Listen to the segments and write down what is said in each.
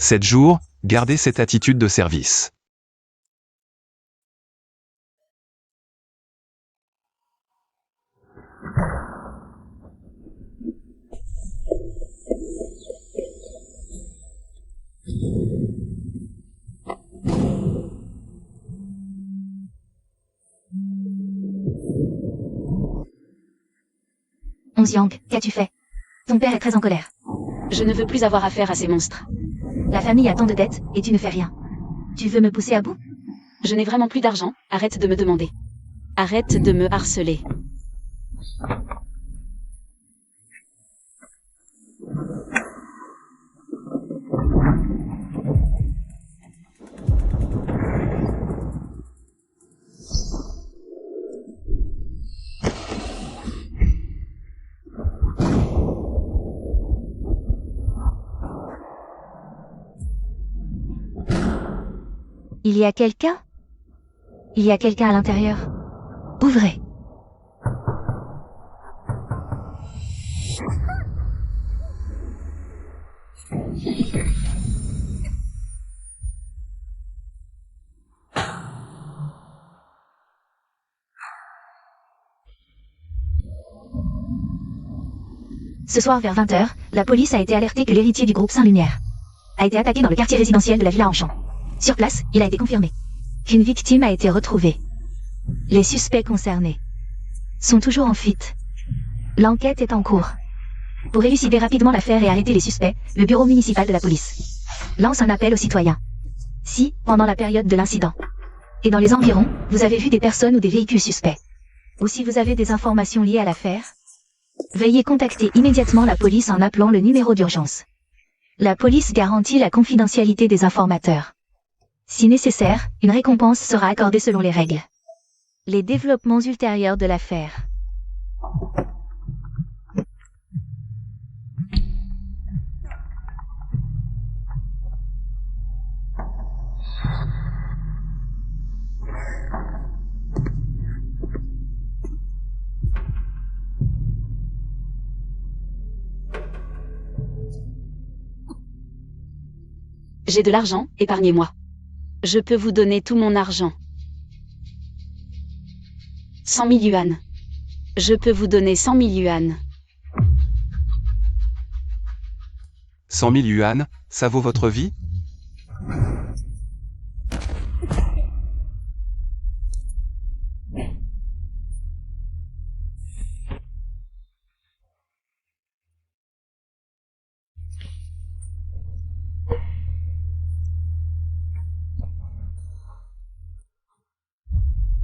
7 jours, gardez cette attitude de service. Yang, qu'as-tu fait? Ton père est très en colère. Je ne veux plus avoir affaire à ces monstres. La famille a tant de dettes, et tu ne fais rien. Tu veux me pousser à bout? Je n'ai vraiment plus d'argent, arrête de me demander. Arrête de me harceler. Il y a quelqu'un? Il y a quelqu'un à l'intérieur. Ouvrez. Ce soir vers 20h, la police a été alertée que l'héritier du groupe Saint-Lumière a été attaqué dans le quartier résidentiel de la Villa Enchant. Sur place, il a été confirmé qu'une victime a été retrouvée. Les suspects concernés sont toujours en fuite. L'enquête est en cours. Pour élucider rapidement l'affaire et arrêter les suspects, le bureau municipal de la police lance un appel aux citoyens. Si, pendant la période de l'incident, et dans les environs, vous avez vu des personnes ou des véhicules suspects, ou si vous avez des informations liées à l'affaire, veuillez contacter immédiatement la police en appelant le numéro d'urgence. La police garantit la confidentialité des informateurs. Si nécessaire, une récompense sera accordée selon les règles. Les développements ultérieurs de l'affaire. J'ai de l'argent, épargnez-moi. Je peux vous donner tout mon argent. 100 000 yuan. Je peux vous donner 100 000 yuan. 100 000 yuan, ça vaut votre vie?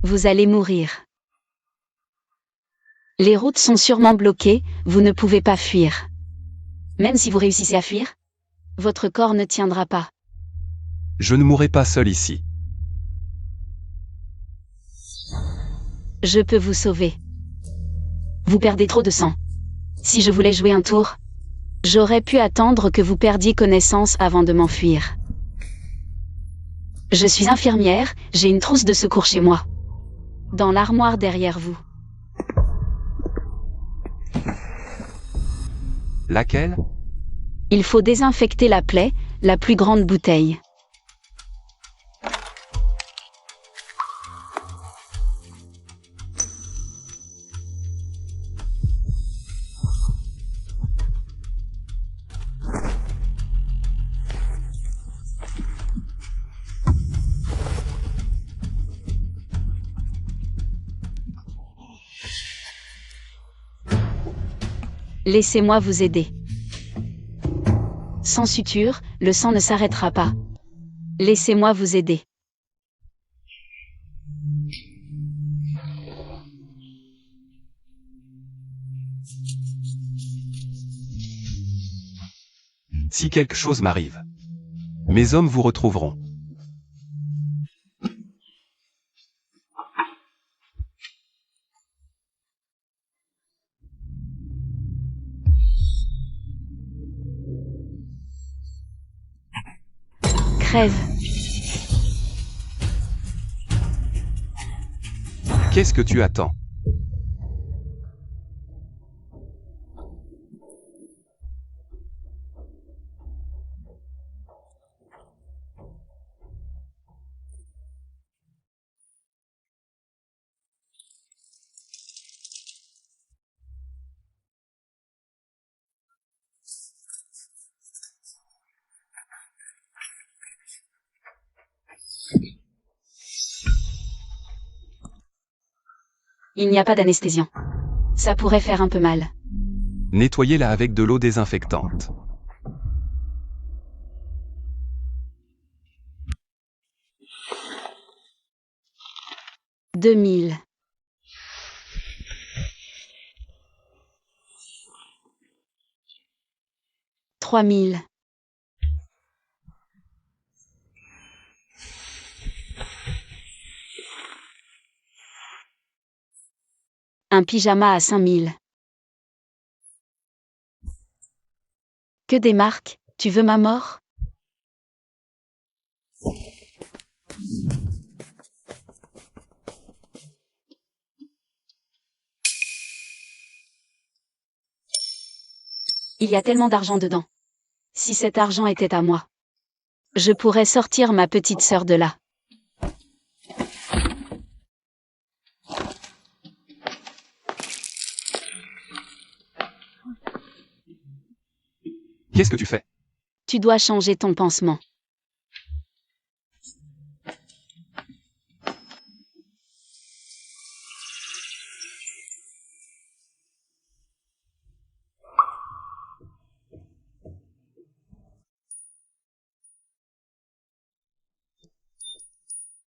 Vous allez mourir. Les routes sont sûrement bloquées, vous ne pouvez pas fuir. Même si vous réussissez à fuir, votre corps ne tiendra pas. Je ne mourrai pas seul ici. Je peux vous sauver. Vous perdez trop de sang. Si je voulais jouer un tour, j'aurais pu attendre que vous perdiez connaissance avant de m'enfuir. Je suis infirmière, j'ai une trousse de secours chez moi. Dans l'armoire derrière vous. Laquelle? Il faut désinfecter la plaie, la plus grande bouteille. Laissez-moi vous aider. Sans suture, le sang ne s'arrêtera pas. Laissez-moi vous aider. Si quelque chose m'arrive, mes hommes vous retrouveront. Crève. Qu'est-ce que tu attends? Il n'y a pas d'anesthésiant. Ça pourrait faire un peu mal. Nettoyez-la avec de l'eau désinfectante. « 2000. 3000. 1 pyjama à 5000. Que des marques, tu veux ma mort? Il y a tellement d'argent dedans. Si cet argent était à moi, je pourrais sortir ma petite sœur de là. Qu'est-ce que tu fais? Tu dois changer ton pansement.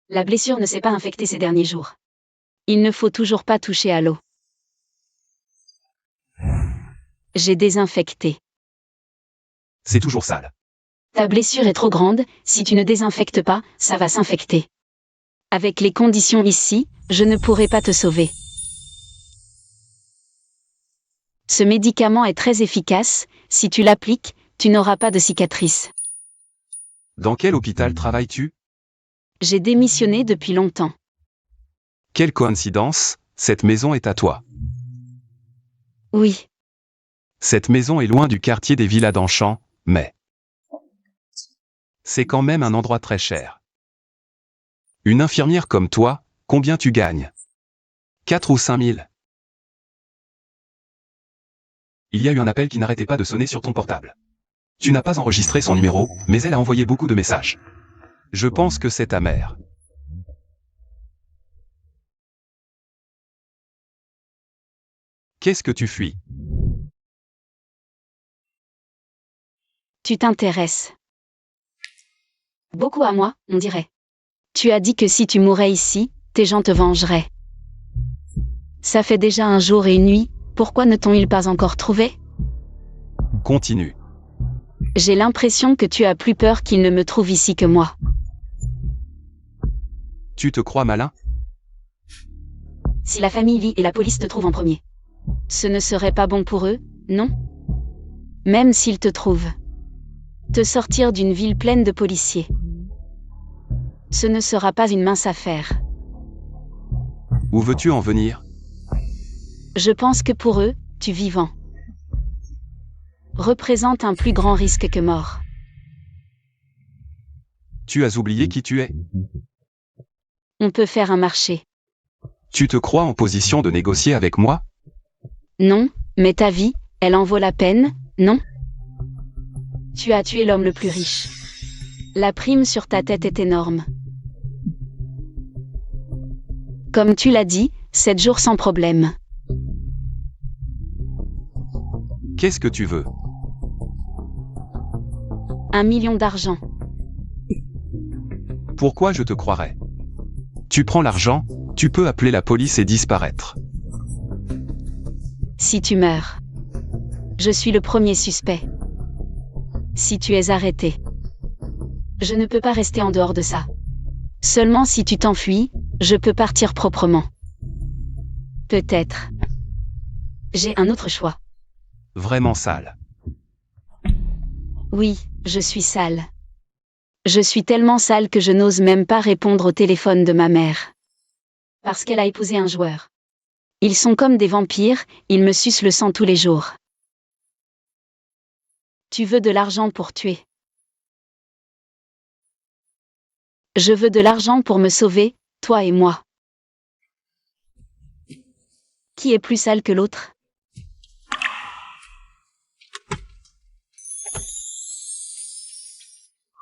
La blessure ne s'est pas infectée ces derniers jours. Il ne faut toujours pas toucher à l'eau. J'ai désinfecté. C'est toujours sale. Ta blessure est trop grande, si tu ne désinfectes pas, ça va s'infecter. Avec les conditions ici, je ne pourrai pas te sauver. Ce médicament est très efficace, si tu l'appliques, tu n'auras pas de cicatrice. Dans quel hôpital travailles-tu? J'ai démissionné depuis longtemps. Quelle coïncidence, cette maison est à toi. Oui, Cette maison est loin du quartier des Villas d'Enchamp, mais c'est quand même un endroit très cher. Une infirmière comme toi, combien tu gagnes? 4 ou 5 000? Il y a eu un appel qui n'arrêtait pas de sonner sur ton portable. Tu n'as pas enregistré son numéro, mais elle a envoyé beaucoup de messages. Je pense que c'est ta mère. Qu'est-ce que tu fuis? tu t'intéresses beaucoup à moi, on dirait. Tu as dit que si tu mourais ici, tes gens te vengeraient. Ça fait déjà un jour et une nuit, pourquoi ne t'ont-ils pas encore trouvé? Continue. J'ai l'impression que tu as plus peur qu'ils ne me trouvent ici que moi. Tu te crois malin? Si la famille Lee et la police te trouvent en premier, ce ne serait pas bon pour eux, non? Même s'ils te trouvent. Te sortir d'une ville pleine de policiers. Ce ne sera pas une mince affaire. Où veux-tu en venir? Je pense que pour eux, tu vivant représente un plus grand risque que mort. Tu as oublié qui tu es? On peut faire un marché. Tu te crois en position de négocier avec moi? Non, mais ta vie, elle en vaut la peine, non? Tu as tué l'homme le plus riche. La prime sur ta tête est énorme. Comme tu l'as dit, 7 jours sans problème. Qu'est-ce que tu veux? 1 million d'argent. Pourquoi je te croirais? Tu prends l'argent, tu peux appeler la police et disparaître. Si tu meurs. Je suis le premier suspect. Si tu es arrêté. Je ne peux pas rester en dehors de ça. Seulement si tu t'enfuis, je peux partir proprement. Peut-être. J'ai un autre choix. Vraiment sale. Oui, je suis sale. Je suis tellement sale que je n'ose même pas répondre au téléphone de ma mère. Parce qu'elle a épousé un joueur. Ils sont comme des vampires, ils me sucent le sang tous les jours. Tu veux de l'argent pour tuer. Je veux de l'argent pour me sauver, toi et moi. Qui est plus sale que l'autre?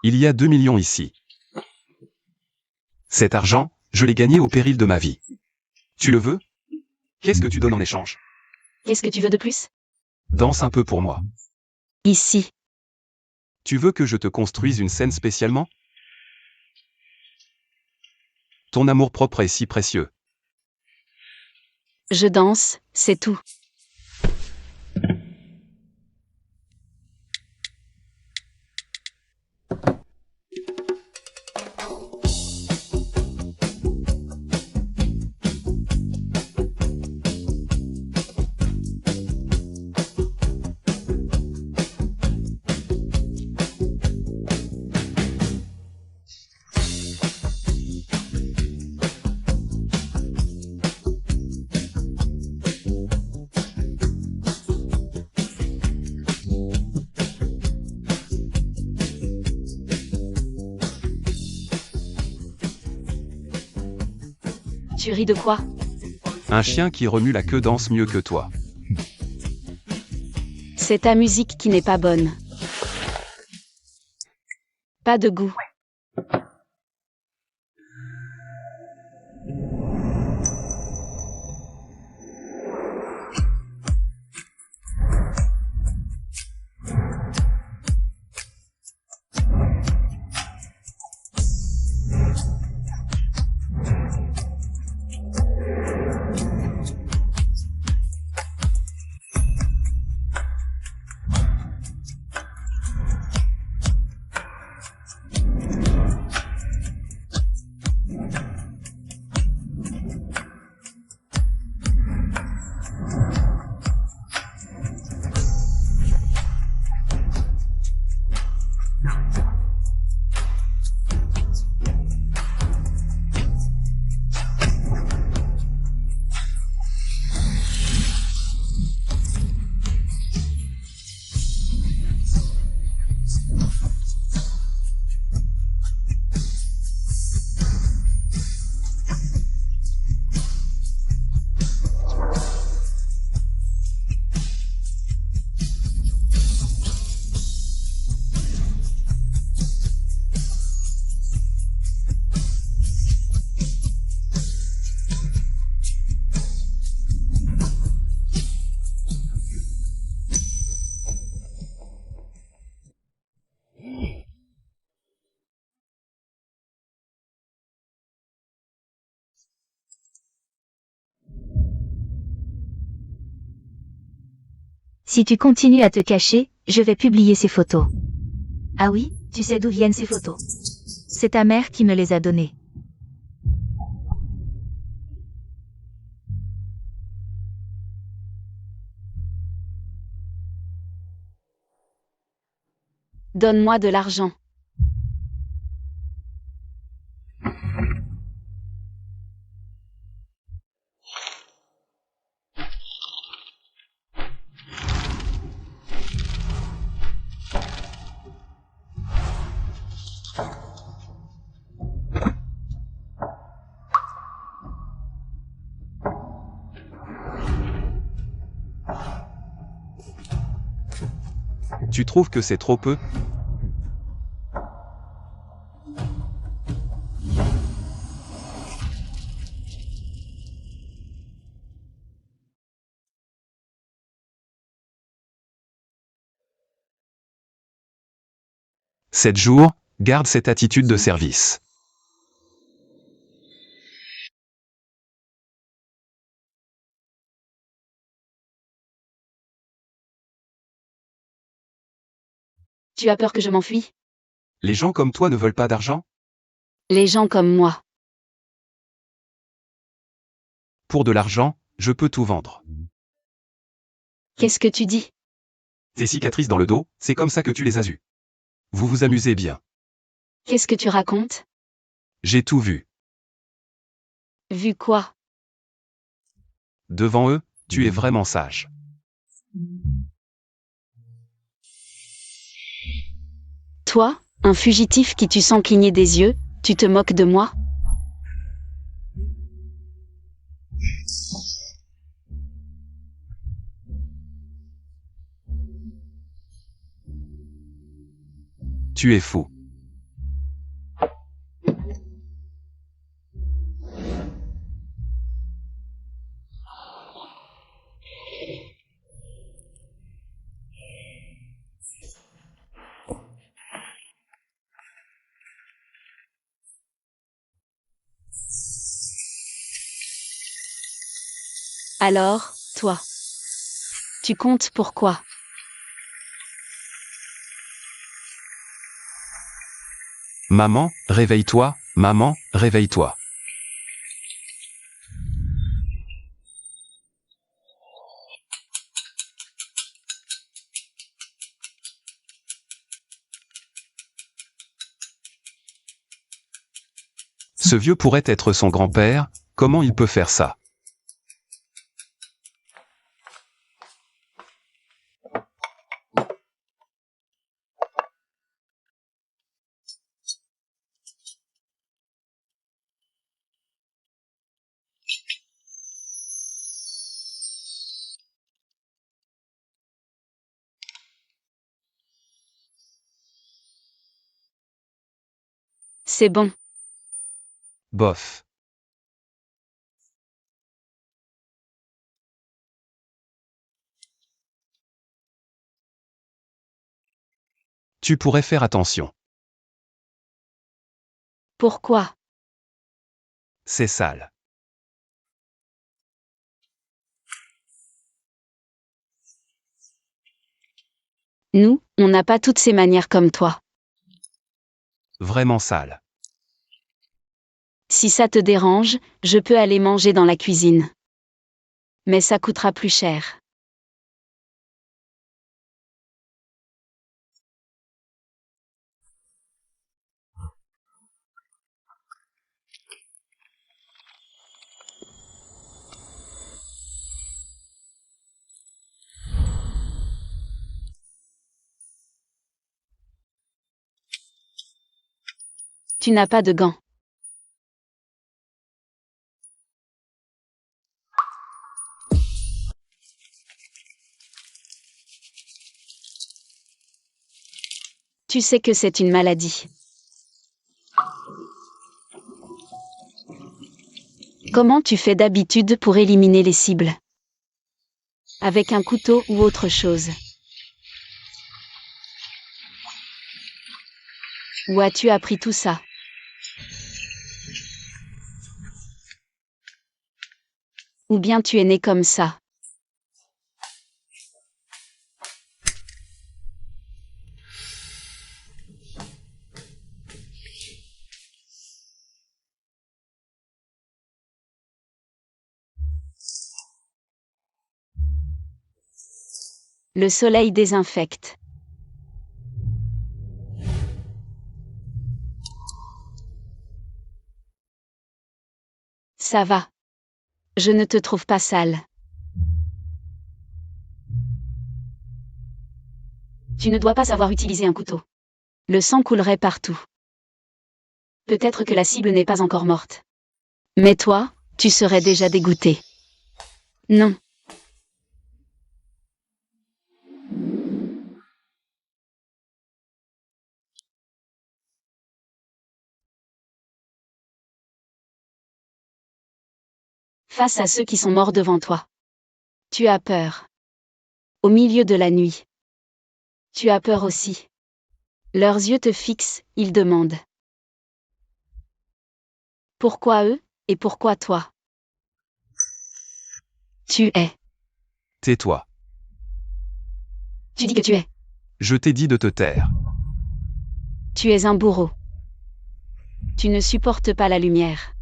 Il y a 2 millions ici. Cet argent, je l'ai gagné au péril de ma vie. Tu le veux? Qu'est-ce que tu donnes en échange? Qu'est-ce que tu veux de plus? Danse un peu pour moi. Ici. Tu veux que je te construise une scène spécialement? Ton amour-propre est si précieux. Je danse, c'est tout. Tu ris de quoi? Un chien qui remue la queue danse mieux que toi. C'est ta musique qui n'est pas bonne. Pas de goût. Si tu continues à te cacher, je vais publier ces photos. Ah oui, tu sais d'où viennent ces photos? C'est ta mère qui me les a données. Donne-moi de l'argent. Tu trouves que c'est trop peu? Sept jours, garde cette attitude de service. Tu as peur que je m'enfuie? Les gens comme toi ne veulent pas d'argent? Les gens comme moi. Pour de l'argent, je peux tout vendre. Qu'est-ce que tu dis? Tes cicatrices dans le dos, c'est comme ça que tu les as eues. Vous vous amusez bien. Qu'est-ce que tu racontes? J'ai tout vu. Vu quoi? Devant eux, tu es vraiment sage. Toi, un fugitif qui tue sans cligner des yeux, tu te moques de moi? Tu es fou. Alors, toi. Tu comptes pourquoi? Maman, réveille-toi, maman, réveille-toi. Ce vieux pourrait être son grand-père, comment il peut faire ça? C'est bon. Bof. Tu pourrais faire attention. Pourquoi? C'est sale. Nous, on n'a pas toutes ces manières comme toi. Vraiment sale. Si ça te dérange, je peux aller manger dans la cuisine. Mais ça coûtera plus cher. Tu n'as pas de gants. Tu sais que c'est une maladie. Comment tu fais d'habitude pour éliminer les cibles? Avec un couteau ou autre chose? Où as-tu appris tout ça? Ou bien tu es né comme ça? Le soleil désinfecte. Ça va. Je ne te trouve pas sale. Tu ne dois pas savoir utiliser un couteau. Le sang coulerait partout. Peut-être que la cible n'est pas encore morte. Mais toi, tu serais déjà dégoûté. Non. Face à ceux qui sont morts devant toi. Tu as peur. Au milieu de la nuit. Tu as peur aussi. Leurs yeux te fixent, ils demandent. Pourquoi eux, et pourquoi toi? Tu es. Tais-toi. Tu dis que tu es. Je t'ai dit de te taire. Tu es un bourreau. Tu ne supportes pas la lumière.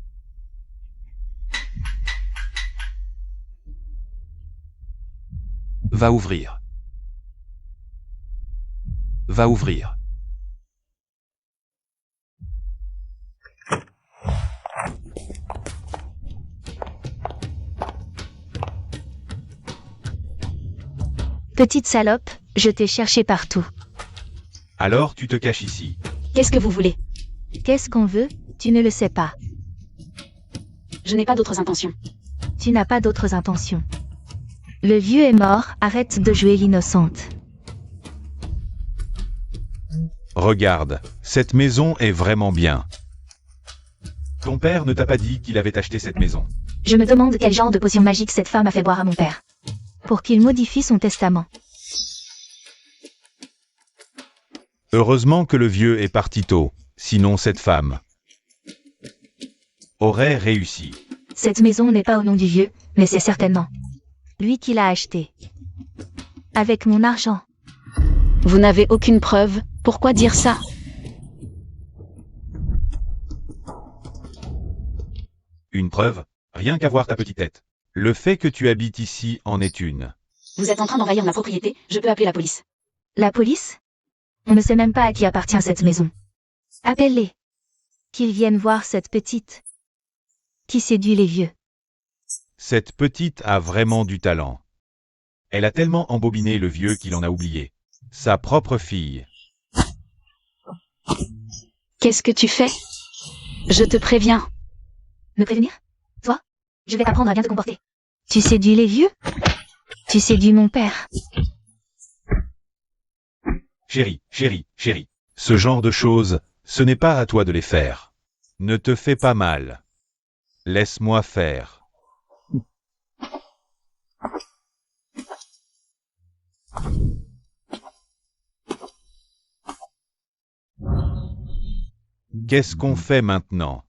Va ouvrir. Va ouvrir. Petite salope, je t'ai cherché partout. Alors tu te caches ici. Qu'est-ce que vous voulez? Qu'est-ce qu'on veut? Tu ne le sais pas. Je n'ai pas d'autres intentions. Tu n'as pas d'autres intentions. Le vieux est mort, arrête de jouer l'innocente. Regarde, cette maison est vraiment bien. Ton père ne t'a pas dit qu'il avait acheté cette maison. Je me demande quel genre de potion magique cette femme a fait boire à mon père. Pour qu'il modifie son testament. Heureusement que le vieux est parti tôt, sinon cette femme aurait réussi. Cette maison n'est pas au nom du vieux, mais c'est certainement. Lui qui l'a acheté. Avec mon argent. Vous n'avez aucune preuve, pourquoi dire ça? Une preuve? Rien qu'à voir ta petite tête. Le fait que tu habites ici en est une. Vous êtes en train d'envahir ma propriété, je peux appeler la police. La police? On ne sait même pas à qui appartient cette maison. Appelle-les. Qu'ils viennent voir cette petite. Qui séduit les vieux. Cette petite a vraiment du talent. Elle a tellement embobiné le vieux qu'il en a oublié. Sa propre fille. Qu'est-ce que tu fais? Je te préviens. Me prévenir? Toi? Je vais t'apprendre à bien te comporter. Tu séduis les vieux? Tu séduis mon père. Chérie, chérie, chérie. Ce genre de choses, ce n'est pas à toi de les faire. Ne te fais pas mal. Laisse-moi faire. Qu'est-ce qu'on fait maintenant?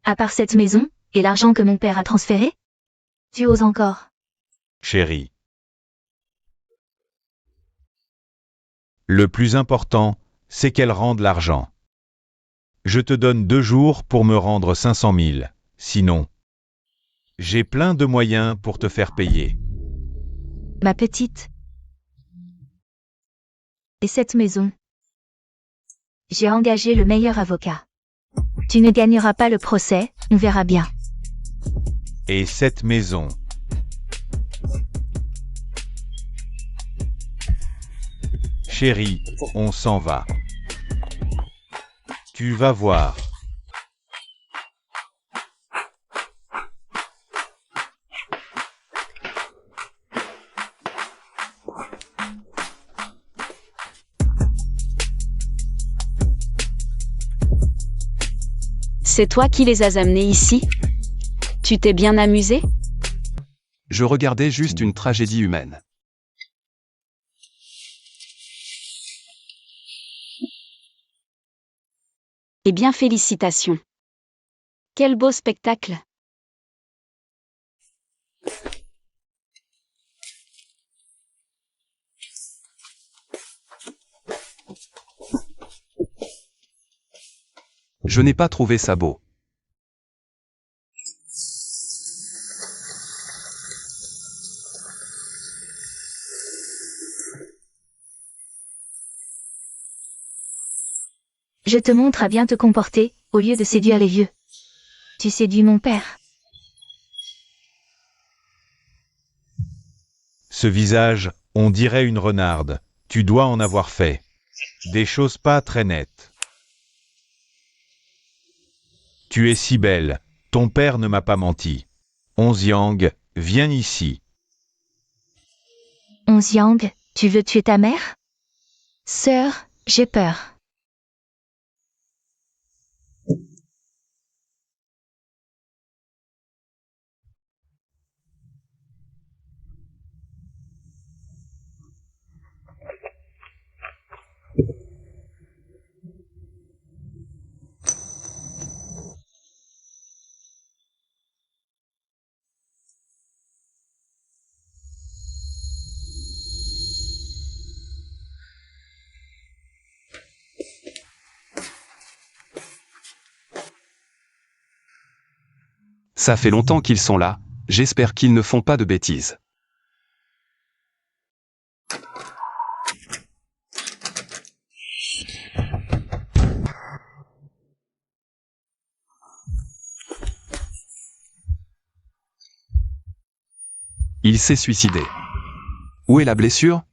À part cette maison, et l'argent que mon père a transféré? Tu oses encore? Chérie. Le plus important, c'est qu'elle rende l'argent. Je te donne 2 jours pour me rendre 500 000. Sinon, j'ai plein de moyens pour te faire payer. Ma petite. Et cette maison? J'ai engagé le meilleur avocat. Tu ne gagneras pas le procès, on verra bien. Et cette maison? Chérie, on s'en va. Tu vas voir. C'est toi qui les as amenés ici? Tu t'es bien amusé? Je regardais juste une tragédie humaine. Eh bien félicitations. Quel beau spectacle. Je n'ai pas trouvé ça beau. Je te montre à bien te comporter, au lieu de séduire les vieux. Tu séduis mon père. Ce visage, on dirait une renarde. Tu dois en avoir fait. Des choses pas très nettes. Tu es si belle. Ton père ne m'a pas menti. Onziang, viens ici. Onziang, tu veux tuer ta mère? Sœur, j'ai peur. Ça fait longtemps qu'ils sont là, j'espère qu'ils ne font pas de bêtises. Il s'est suicidé. Où est la blessure?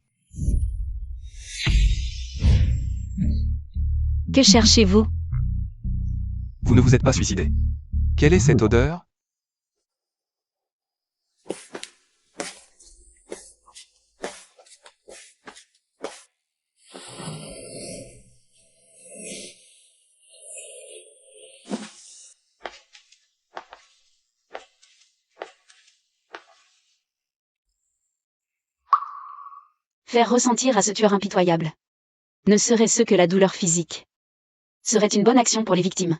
Que cherchez-vous? Vous ne vous êtes pas suicidé. Quelle est cette odeur? Faire ressentir à ce tueur impitoyable. Ne serait-ce que la douleur physique. Serait une bonne action pour les victimes.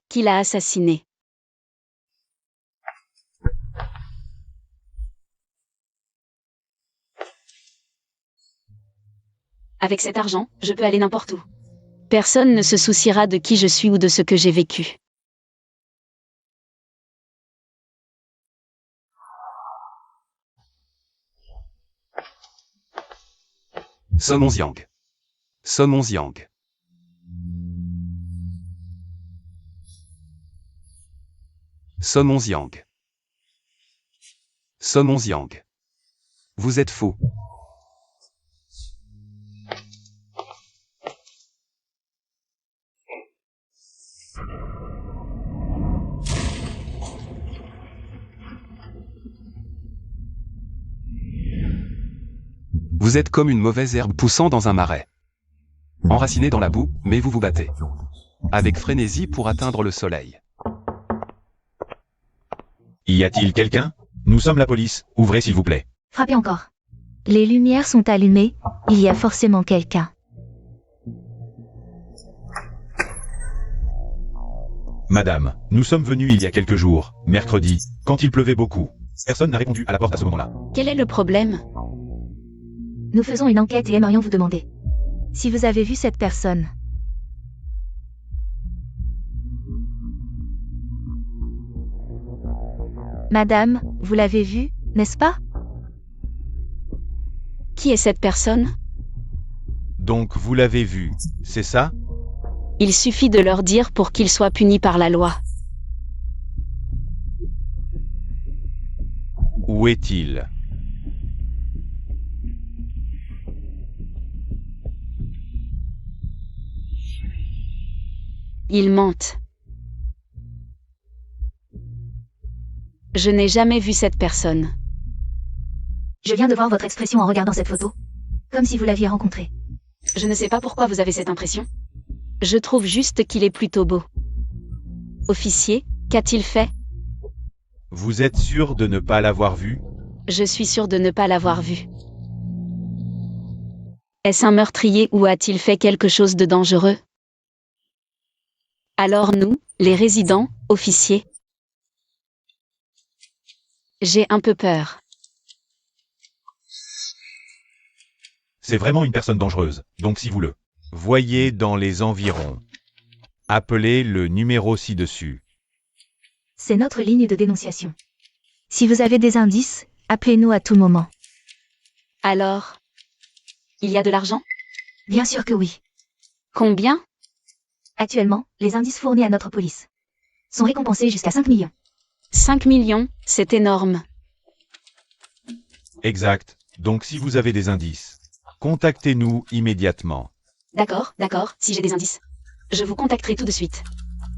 Qui l'a assassiné? Avec cet argent, je peux aller n'importe où. Personne ne se souciera de qui je suis ou de ce que j'ai vécu. Sun Onziang. Sun Onziang. Sun Onziang. Sun Onziang. Vous êtes faux. Vous êtes comme une mauvaise herbe poussant dans un marais. Enraciné dans la boue, mais vous vous battez. Avec frénésie pour atteindre le soleil. Y a-t-il quelqu'un? Nous sommes la police, ouvrez s'il vous plaît. Frappez encore. Les lumières sont allumées, il y a forcément quelqu'un. Madame, nous sommes venus il y a quelques jours, mercredi, quand il pleuvait beaucoup. Personne n'a répondu à la porte à ce moment-là. Quel est le problème? Nous faisons une enquête et aimerions vous demander si vous avez vu cette personne. Madame, vous l'avez vue, n'est-ce pas? Qui est cette personne? Donc vous l'avez vu, c'est ça? Il suffit de leur dire pour qu'ils soient punis par la loi. Où est-il? Ils mentent. Je n'ai jamais vu cette personne. Je viens de voir votre expression en regardant cette photo. Comme si vous l'aviez rencontré. Je ne sais pas pourquoi vous avez cette impression. Je trouve juste qu'il est plutôt beau. Officier, qu'a-t-il fait? Vous êtes sûr de ne pas l'avoir vu? Je suis sûr de ne pas l'avoir vu. Est-ce un meurtrier ou a-t-il fait quelque chose de dangereux? Alors nous, les résidents, officiers. J'ai un peu peur. C'est vraiment une personne dangereuse, donc si vous le voyez dans les environs, appelez le numéro ci-dessus. C'est notre ligne de dénonciation. Si vous avez des indices, appelez-nous à tout moment. Alors, il y a de l'argent? Bien sûr que oui. Combien? Actuellement, les indices fournis à notre police sont récompensés jusqu'à 5 millions. 5 millions, c'est énorme. Exact, donc si vous avez des indices, contactez-nous immédiatement. D'accord, si j'ai des indices. Je vous contacterai tout de suite.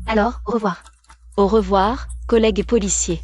Alors, au revoir. Au revoir, collègues policiers.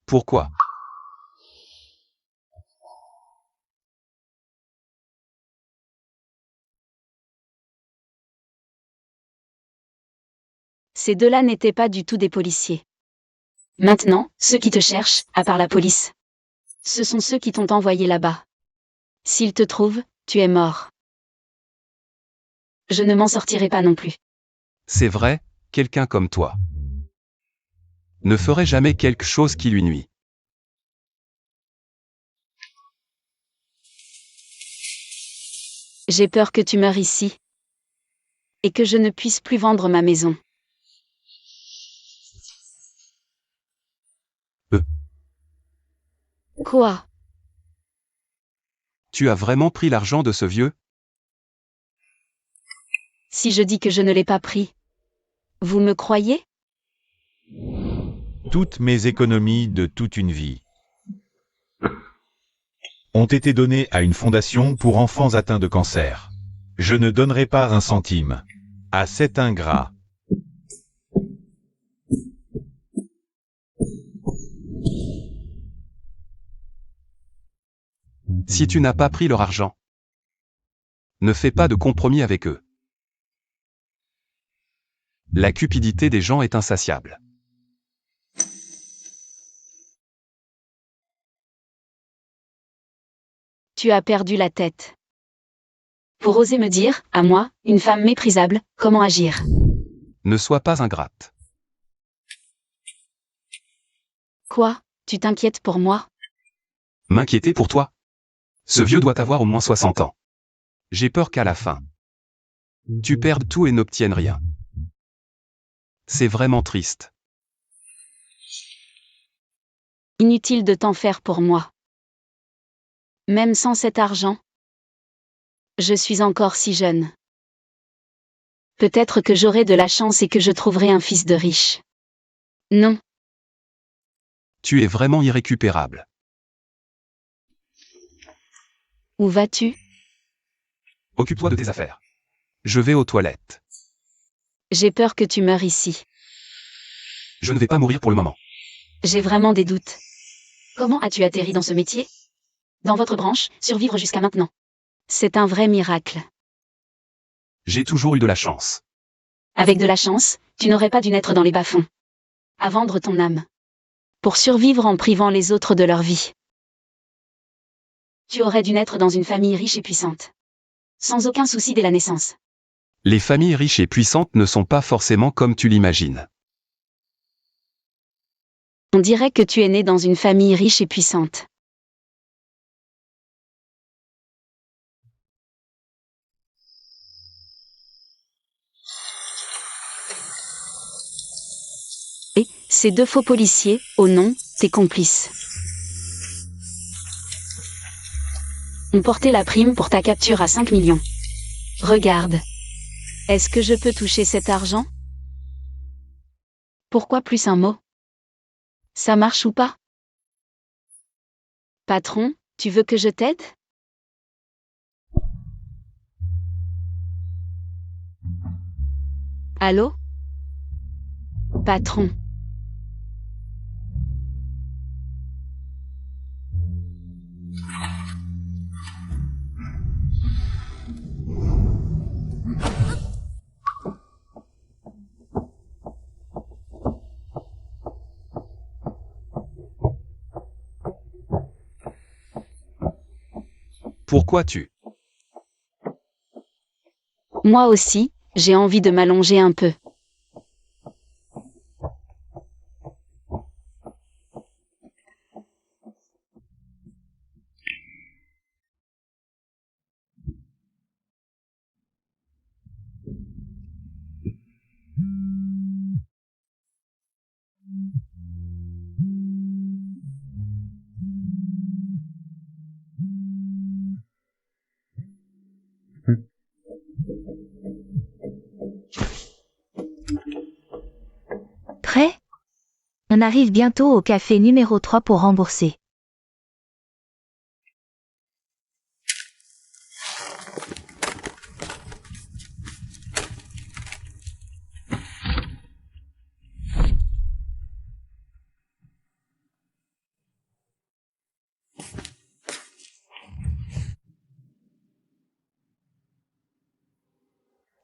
Pourquoi? Ces deux-là n'étaient pas du tout des policiers. Maintenant, ceux qui te cherchent, à part la police, ce sont ceux qui t'ont envoyé là-bas. S'ils te trouvent, tu es mort. Je ne m'en sortirai pas non plus. C'est vrai, quelqu'un comme toi ne ferait jamais quelque chose qui lui nuit. J'ai peur que tu meures ici. Et que je ne puisse plus vendre ma maison. Quoi? Tu as vraiment pris l'argent de ce vieux? Si je dis que je ne l'ai pas pris, vous me croyez? Toutes mes économies de toute une vie ont été données à une fondation pour enfants atteints de cancer. Je ne donnerai pas un centime à cet ingrat. Si tu n'as pas pris leur argent, ne fais pas de compromis avec eux. La cupidité des gens est insatiable. Tu as perdu la tête. Pour oser me dire, à moi, une femme méprisable, comment agir? Ne sois pas ingrate. Quoi? Tu t'inquiètes pour moi? M'inquiéter pour toi? Ce vieux doit avoir au moins 60 ans. J'ai peur qu'à la fin, tu perdes tout et n'obtiennes rien. C'est vraiment triste. Inutile de t'en faire pour moi. Même sans cet argent, je suis encore si jeune. Peut-être que j'aurai de la chance et que je trouverai un fils de riche. Non. Tu es vraiment irrécupérable. Où vas-tu? Occupe-toi de tes affaires. Je vais aux toilettes. J'ai peur que tu meures ici. Je ne vais pas mourir pour le moment. J'ai vraiment des doutes. Comment as-tu atterri dans ce métier? Dans votre branche, survivre jusqu'à maintenant. C'est un vrai miracle. J'ai toujours eu de la chance. Avec de la chance, tu n'aurais pas dû naître dans les bas-fonds. À vendre ton âme. Pour survivre en privant les autres de leur vie. Tu aurais dû naître dans une famille riche et puissante. Sans aucun souci dès la naissance. Les familles riches et puissantes ne sont pas forcément comme tu l'imagines. On dirait que tu es né dans une famille riche et puissante. Et ces deux faux policiers, oh non, tes complices. Ont porté la prime pour ta capture à 5 millions. Regarde. Est-ce que je peux toucher cet argent? Pourquoi plus un mot? Ça marche ou pas? Patron, tu veux que je t'aide? Allô? Patron. Pourquoi tu? Moi aussi, j'ai envie de m'allonger un peu. Prêt? On arrive bientôt au café numéro 3 pour rembourser.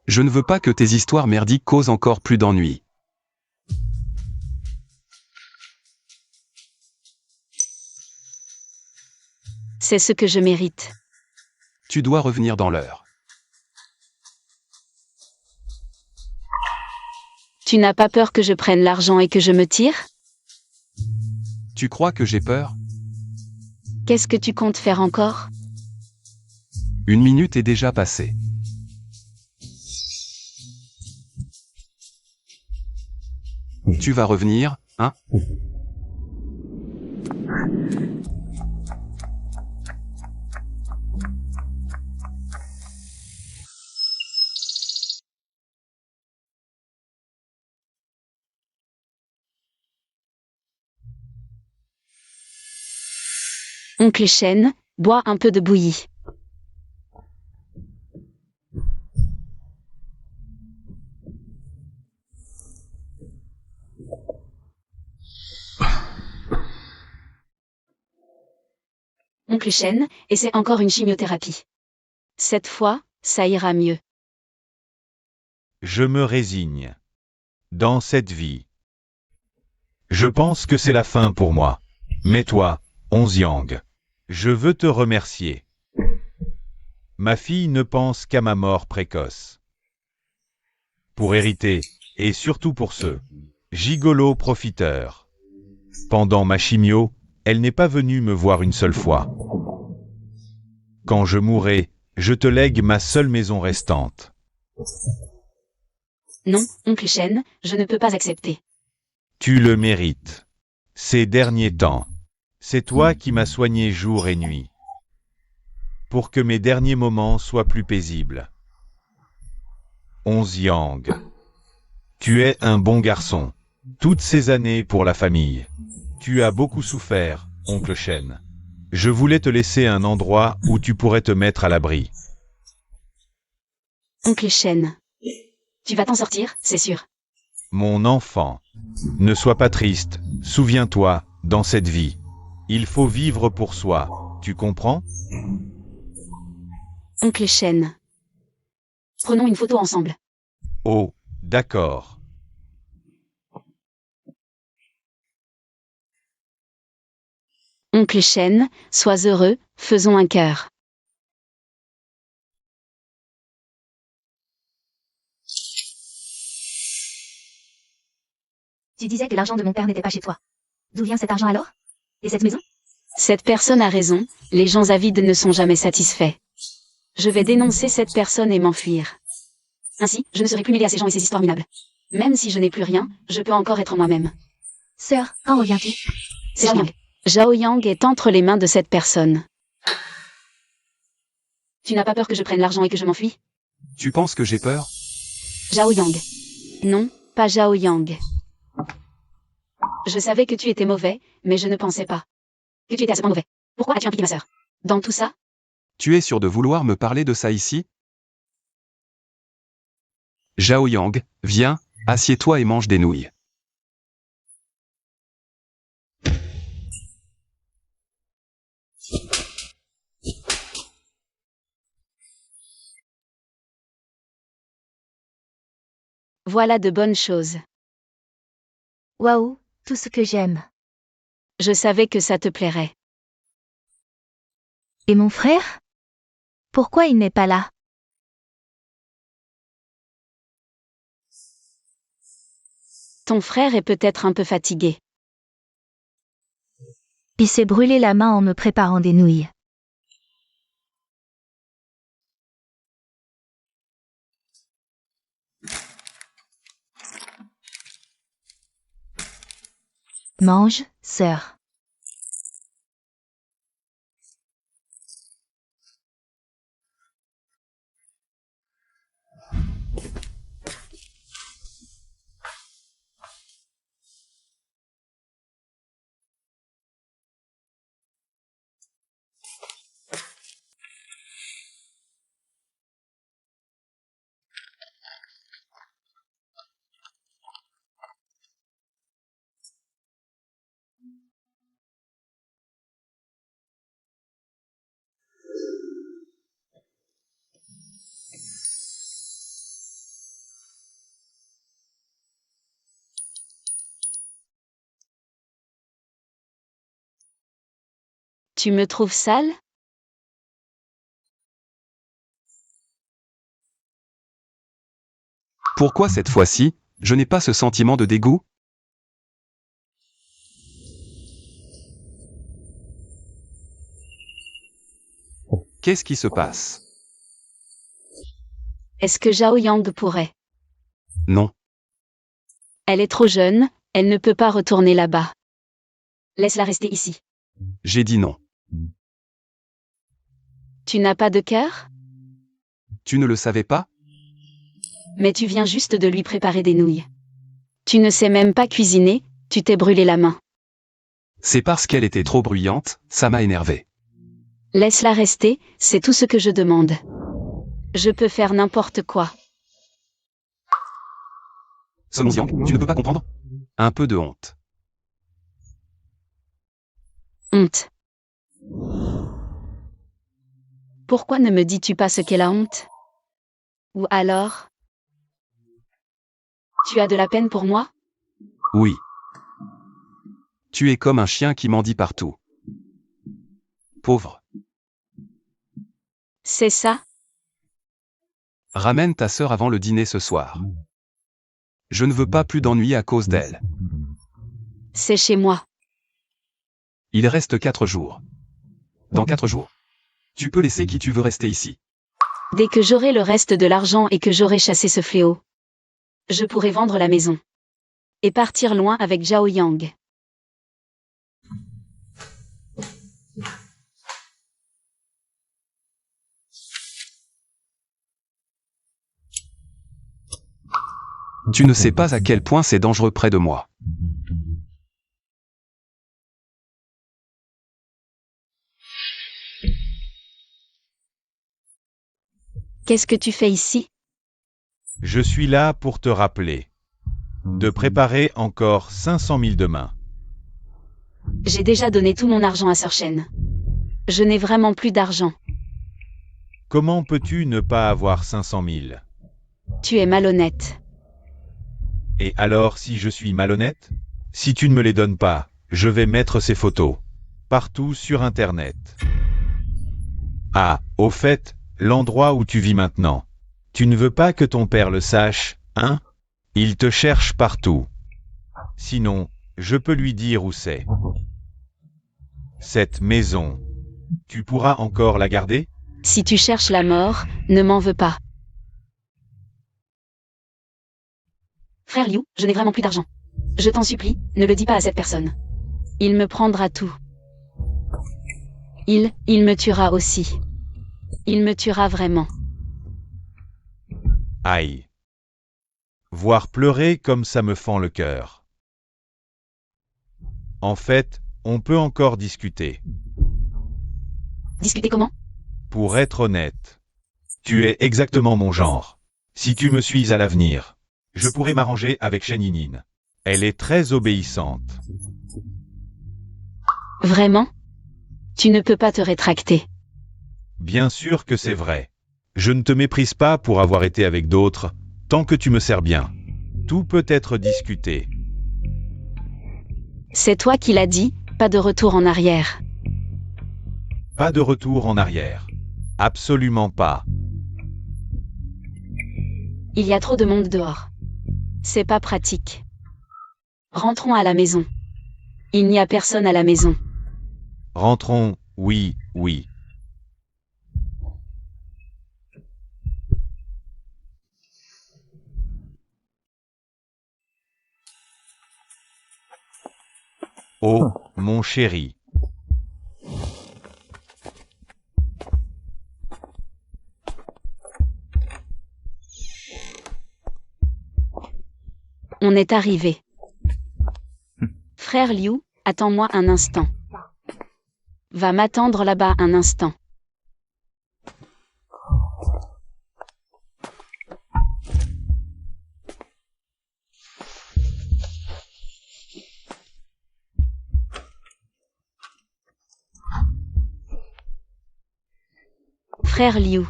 Je ne veux pas que tes histoires merdiques causent encore plus d'ennuis. C'est ce que je mérite. Tu dois revenir dans l'heure. Tu n'as pas peur que je prenne l'argent et que je me tire? Tu crois que j'ai peur? Qu'est-ce que tu comptes faire encore? 1 minute est déjà passée. Tu vas revenir, hein? Oncle Shen, bois un peu de bouillie. Oncle Shen, et c'est encore une chimiothérapie. Cette fois, ça ira mieux. Je me résigne. Dans cette vie. Je pense que c'est la fin pour moi. Mais toi, Onziang, je veux te remercier. Ma fille ne pense qu'à ma mort précoce. Pour hériter, et surtout pour ce gigolo profiteur. Pendant ma chimio, elle n'est pas venue me voir une seule fois. Quand je mourrai, je te lègue ma seule maison restante. Non, Oncle Shen, je ne peux pas accepter. Tu le mérites. Ces derniers temps, c'est toi qui m'as soigné jour et nuit. Pour que mes derniers moments soient plus paisibles. Onziang, tu es un bon garçon. Toutes ces années pour la famille. Tu as beaucoup souffert, Oncle Shen. Je voulais te laisser un endroit où tu pourrais te mettre à l'abri. Oncle Shen. Tu vas t'en sortir, c'est sûr. Mon enfant, ne sois pas triste, souviens-toi, dans cette vie, il faut vivre pour soi, tu comprends? Oncle Shen. Prenons une photo ensemble. Oh, d'accord. Oncle Shen, sois heureux, faisons un cœur. Tu disais que l'argent de mon père n'était pas chez toi. D'où vient cet argent alors? Et cette maison? Cette personne a raison, les gens avides ne sont jamais satisfaits. Je vais dénoncer cette personne et m'enfuir. Ainsi, je ne serai plus mêlé à ces gens et ces histoires minables. Même si je n'ai plus rien, je peux encore être moi-même. Sœur, quand reviens-tu? C'est Zhao Yang. Zhao Yang est entre les mains de cette personne. Tu n'as pas peur que je prenne l'argent et que je m'enfuis? Tu penses que j'ai peur? Zhao Yang. Non, pas Zhao Yang. Je savais que tu étais mauvais, mais je ne pensais pas que tu étais à ce point mauvais. Pourquoi as-tu impliqué ma sœur dans tout ça? Tu es sûr de vouloir me parler de ça ici? Zhao Yang, viens, assieds-toi et mange des nouilles. Voilà de bonnes choses. Waouh, tout ce que j'aime. Je savais que ça te plairait. Et mon frère? Pourquoi il n'est pas là? Ton frère est peut-être un peu fatigué. Il s'est brûlé la main en me préparant des nouilles. Mange, sœur. Tu me trouves sale? Pourquoi cette fois-ci, je n'ai pas ce sentiment de dégoût? Qu'est-ce qui se passe? Est-ce que Zhao Yang pourrait? Non. Elle est trop jeune, elle ne peut pas retourner là-bas. Laisse-la rester ici. J'ai dit non. Tu n'as pas de cœur? Tu ne le savais pas? Mais tu viens juste de lui préparer des nouilles. Tu ne sais même pas cuisiner, tu t'es brûlé la main. C'est parce qu'elle était trop bruyante, ça m'a énervé. Laisse-la rester, c'est tout ce que je demande. Je peux faire n'importe quoi. Song Xiang, tu ne peux pas comprendre? Un peu de honte. Honte. Pourquoi ne me dis-tu pas ce qu'est la honte? Ou alors? Tu as de la peine pour moi? Oui. Tu es comme un chien qui mendie partout. Pauvre. C'est ça? Ramène ta sœur avant le dîner ce soir. Je ne veux pas plus d'ennuis à cause d'elle. C'est chez moi. Il reste 4 jours. Dans 4 jours. Tu peux laisser qui tu veux rester ici. Dès que j'aurai le reste de l'argent et que j'aurai chassé ce fléau, je pourrai vendre la maison. Et partir loin avec Zhao Yang. Tu ne sais pas à quel point c'est dangereux près de moi. Qu'est-ce que tu fais ici? Je suis là pour te rappeler de préparer encore 500 000 demain. J'ai déjà donné tout mon argent à Sir Shen. Je n'ai vraiment plus d'argent. Comment peux-tu ne pas avoir 500 000? Tu es malhonnête. Et alors si je suis malhonnête? Si tu ne me les donnes pas, je vais mettre ces photos partout sur Internet. Ah, au fait, l'endroit où tu vis maintenant. Tu ne veux pas que ton père le sache, hein? Il te cherche partout. Sinon, je peux lui dire où c'est. Cette maison, tu pourras encore la garder? Si tu cherches la mort, ne m'en veux pas. Frère Liu, je n'ai vraiment plus d'argent. Je t'en supplie, ne le dis pas à cette personne. Il me prendra tout. Il me tuera aussi. Il me tuera vraiment. Aïe. Voir pleurer comme ça me fend le cœur. En fait, on peut encore discuter. Discuter comment? Pour être honnête, tu es exactement mon genre. Si tu me suis à l'avenir, je pourrais m'arranger avec Shen Yinyin. Elle est très obéissante. Vraiment? Tu ne peux pas te rétracter. Bien sûr que c'est vrai. Je ne te méprise pas pour avoir été avec d'autres, tant que tu me sers bien. Tout peut être discuté. C'est toi qui l'as dit, pas de retour en arrière. Pas de retour en arrière. Absolument pas. Il y a trop de monde dehors. C'est pas pratique. Rentrons à la maison. Il n'y a personne à la maison. Rentrons, oui, oui. Oh, mon chéri. On est arrivé. Frère Liu, attends-moi un instant. Va m'attendre là-bas un instant. Frère Liu.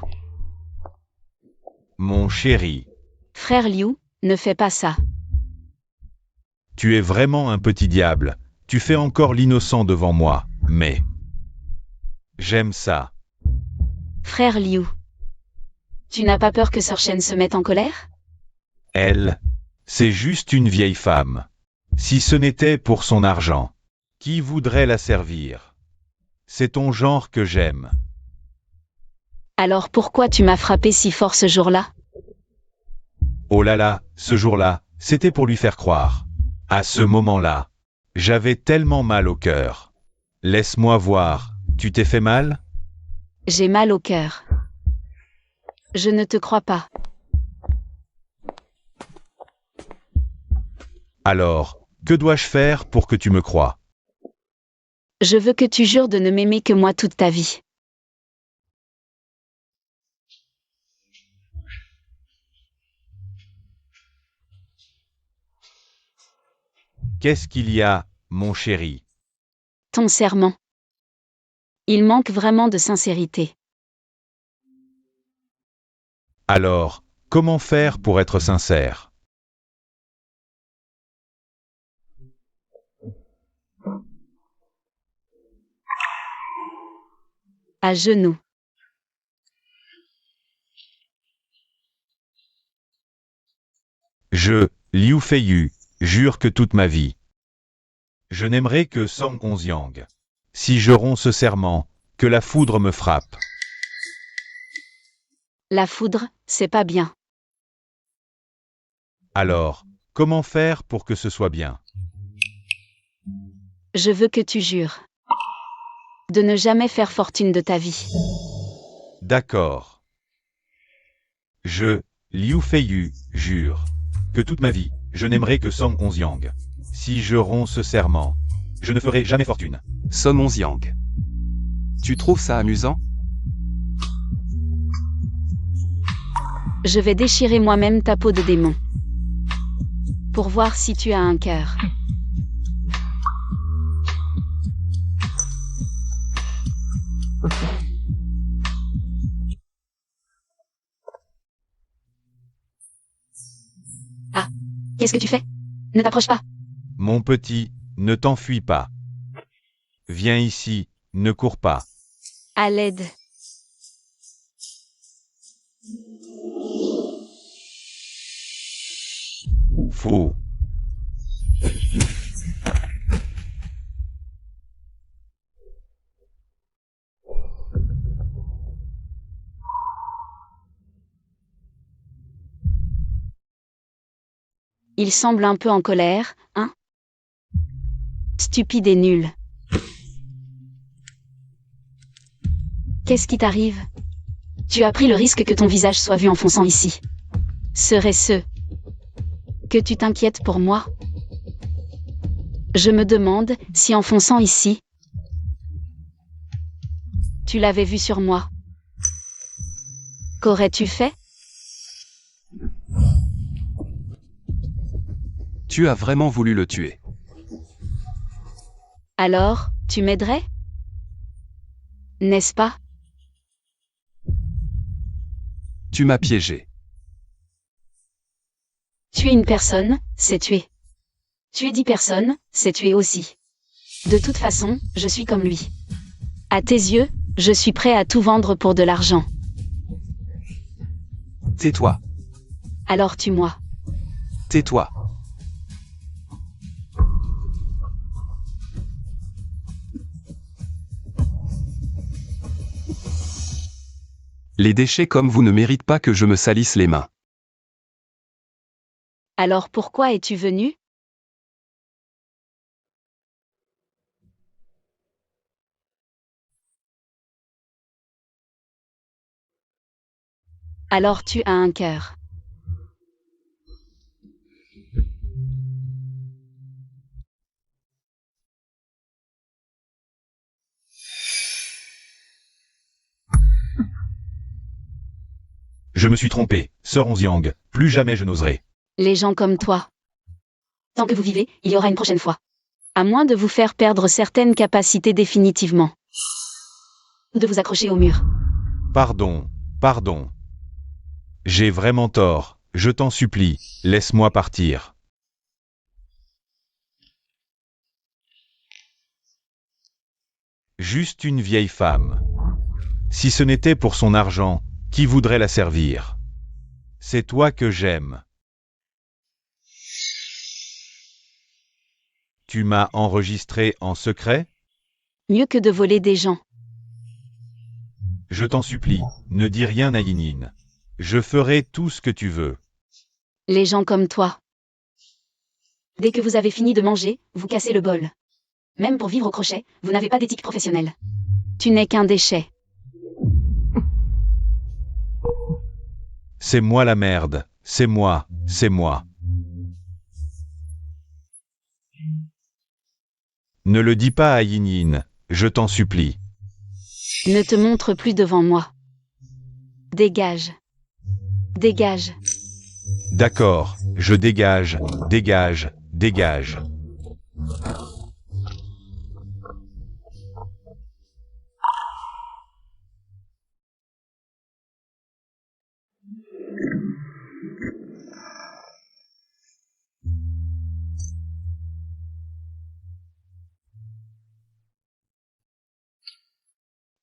Mon chéri. Frère Liu, ne fais pas ça. Tu es vraiment un petit diable. Tu fais encore l'innocent devant moi, mais... J'aime ça. Frère Liu. Tu n'as pas peur que Sir Shen se mette en colère? Elle, c'est juste une vieille femme. Si ce n'était pour son argent, qui voudrait la servir? C'est ton genre que j'aime. Alors pourquoi tu m'as frappé si fort ce jour-là? Oh là là, ce jour-là, c'était pour lui faire croire. À ce moment-là, j'avais tellement mal au cœur. Laisse-moi voir, tu t'es fait mal? J'ai mal au cœur. Je ne te crois pas. Alors, que dois-je faire pour que tu me croies? Je veux que tu jures de ne m'aimer que moi toute ta vie. Qu'est-ce qu'il y a, mon chéri? Ton serment. Il manque vraiment de sincérité. Alors, comment faire pour être sincère? À genoux. Je, Liu Feiyu, jure que toute ma vie, je n'aimerai que Song Onziang. Si je romps ce serment, que la foudre me frappe. La foudre, c'est pas bien. Alors, comment faire pour que ce soit bien? Je veux que tu jures de ne jamais faire fortune de ta vie. D'accord. Je, Liu Feiyu, jure que toute ma vie, je n'aimerai que Song Onziang. Si je romps ce serment, je ne ferai jamais fortune. Song Onziang. Tu trouves ça amusant? Je vais déchirer moi-même ta peau de démon. Pour voir si tu as un cœur. Ah, qu'est-ce que tu fais? Ne t'approche pas. Mon petit, ne t'enfuis pas. Viens ici, ne cours pas. À l'aide. Faux. Il semble un peu en colère, hein? Stupide et nul. Qu'est-ce qui t'arrive? Tu as pris le risque que ton visage soit vu en fonçant ici. Serait-ce que tu t'inquiètes pour moi? Je me demande si en fonçant ici, tu l'avais vu sur moi. Qu'aurais-tu fait? Tu as vraiment voulu le tuer. Alors, tu m'aiderais? N'est-ce pas? Tu m'as piégé. Tuer une personne, c'est tuer. Tuer 10 personnes, c'est tuer aussi. De toute façon, je suis comme lui. À tes yeux, je suis prêt à tout vendre pour de l'argent. Tais-toi. Alors tue-moi. Tais-toi. Les déchets comme vous ne méritent pas que je me salisse les mains. Alors pourquoi es-tu venu? Alors tu as un cœur. Je me suis trompé, Sœur Onziang, plus jamais je n'oserai. Les gens comme toi. Tant que vous vivez, il y aura une prochaine fois. À moins de vous faire perdre certaines capacités définitivement. Ou de vous accrocher au mur. Pardon, pardon. J'ai vraiment tort, je t'en supplie, laisse-moi partir. Juste une vieille femme. Si ce n'était pour son argent, qui voudrait la servir? C'est toi que j'aime. Tu m'as enregistré en secret? Mieux que de voler des gens. Je t'en supplie, ne dis rien à Yinin. Je ferai tout ce que tu veux. Les gens comme toi. Dès que vous avez fini de manger, vous cassez le bol. Même pour vivre au crochet, vous n'avez pas d'éthique professionnelle. Tu n'es qu'un déchet. C'est moi la merde, c'est moi, c'est moi. Ne le dis pas à Yinin, je t'en supplie. Ne te montre plus devant moi. Dégage. Dégage. D'accord, je dégage, dégage, dégage.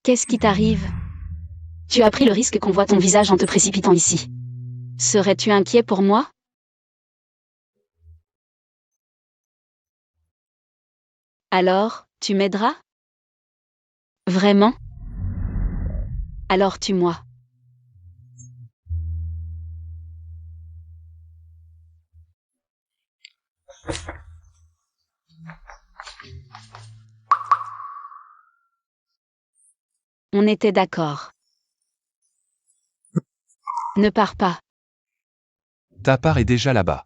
Qu'est-ce qui t'arrive? Tu as pris le risque qu'on voit ton visage en te précipitant ici. Serais-tu inquiet pour moi? Alors, tu m'aideras? Vraiment? Alors tue-moi. On était d'accord. Ne pars pas. Ta part est déjà là-bas.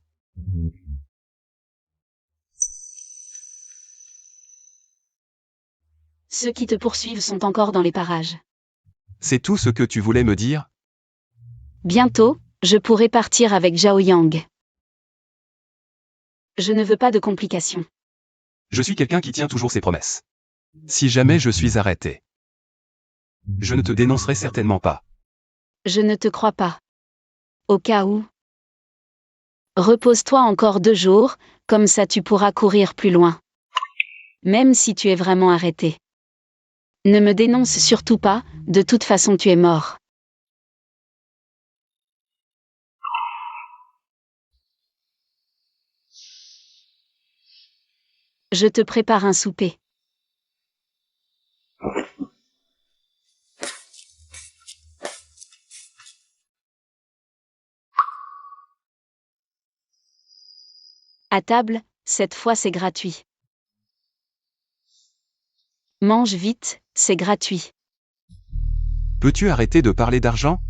Ceux qui te poursuivent sont encore dans les parages. C'est tout ce que tu voulais me dire? Bientôt, je pourrai partir avec Zhao Yang. Je ne veux pas de complications. Je suis quelqu'un qui tient toujours ses promesses. Si jamais je suis arrêté, je ne te dénoncerai certainement pas. Je ne te crois pas. Au cas où. Repose-toi encore 2 jours, comme ça tu pourras courir plus loin. Même si tu es vraiment arrêté. Ne me dénonce surtout pas, de toute façon tu es mort. Je te prépare un souper. À table, cette fois c'est gratuit. Mange vite, c'est gratuit. Peux-tu arrêter de parler d'argent?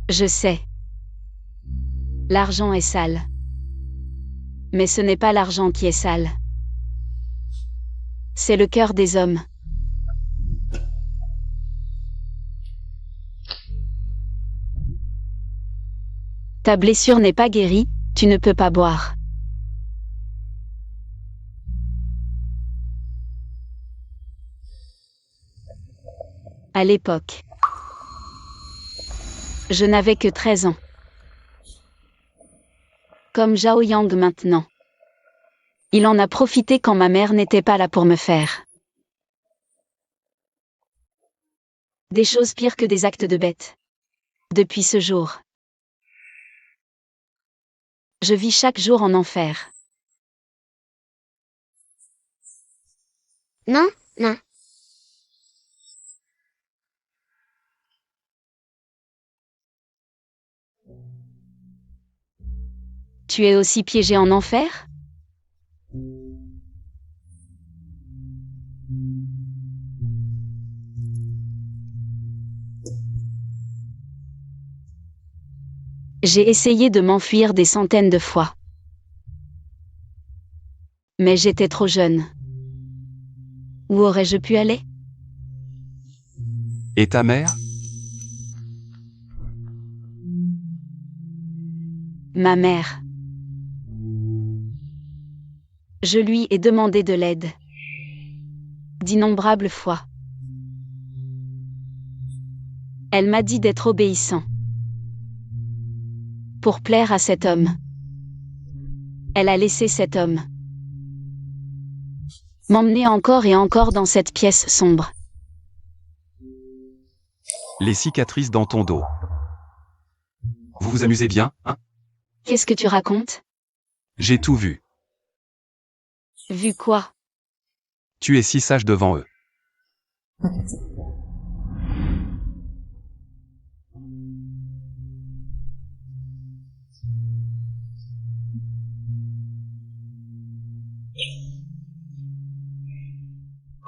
Je sais. L'argent est sale. Mais ce n'est pas l'argent qui est sale. C'est le cœur des hommes. Ta blessure n'est pas guérie, tu ne peux pas boire. À l'époque, je n'avais que 13 ans. Comme Zhao Yang maintenant. Il en a profité quand ma mère n'était pas là pour me faire. Des choses pires que des actes de bête. Depuis ce jour. Je vis chaque jour en enfer. Non, non. Tu es aussi piégé en enfer? J'ai essayé de m'enfuir des centaines de fois. Mais j'étais trop jeune. Où aurais-je pu aller? Et ta mère? Ma mère. Je lui ai demandé de l'aide. D'innombrables fois. Elle m'a dit d'être obéissant. Pour plaire à cet homme. Elle a laissé cet homme m'emmener encore et encore dans cette pièce sombre. Les cicatrices dans ton dos. Vous vous amusez bien, hein? Qu'est-ce que tu racontes? J'ai tout vu. Vu quoi? Tu es si sage devant eux.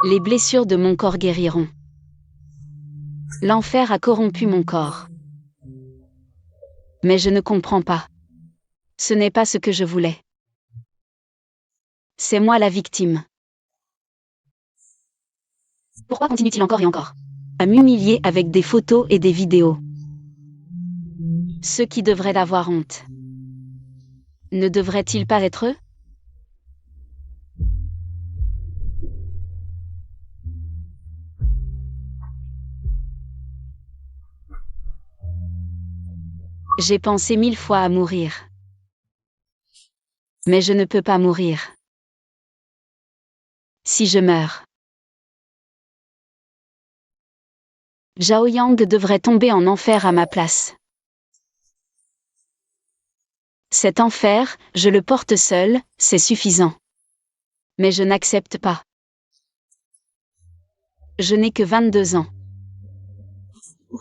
Les blessures de mon corps guériront. L'enfer a corrompu mon corps. Mais je ne comprends pas. Ce n'est pas ce que je voulais. C'est moi la victime. Pourquoi continue-t-il encore et encore à m'humilier avec des photos et des vidéos? Ceux qui devraient avoir honte. Ne devrait-il pas être eux? J'ai pensé 1000 fois à mourir. Mais je ne peux pas mourir. Si je meurs, Zhao Yang devrait tomber en enfer à ma place. Cet enfer, je le porte seul, c'est suffisant. Mais je n'accepte pas. Je n'ai que 22 ans.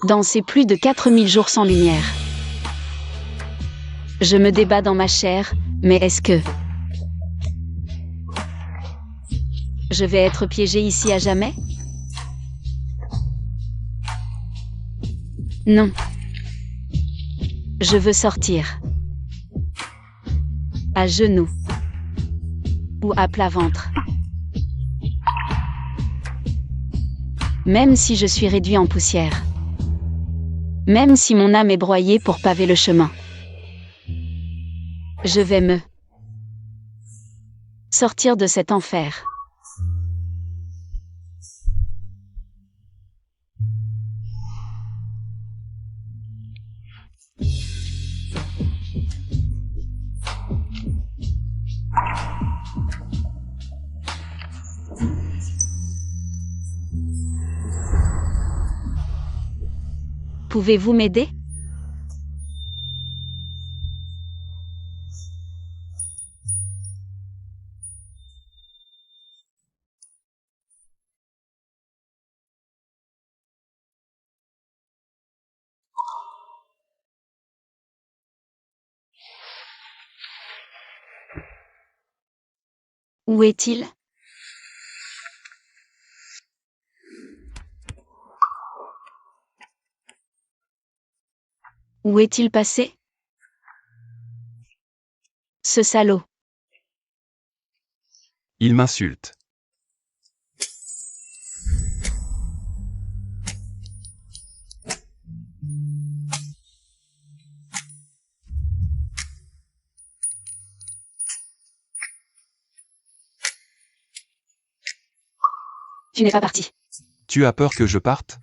Dans ces plus de 4000 jours sans lumière. Je me débat dans ma chair, mais est-ce que je vais être piégé ici à jamais? Non. Je veux sortir. À genoux. Ou à plat ventre. Même si je suis réduit en poussière. Même si mon âme est broyée pour paver le chemin. Je vais me sortir de cet enfer. Pouvez-vous m'aider? Où est-il? Où est-il passé? Ce salaud. Il m'insulte. Tu n'es pas parti. Tu as peur que je parte?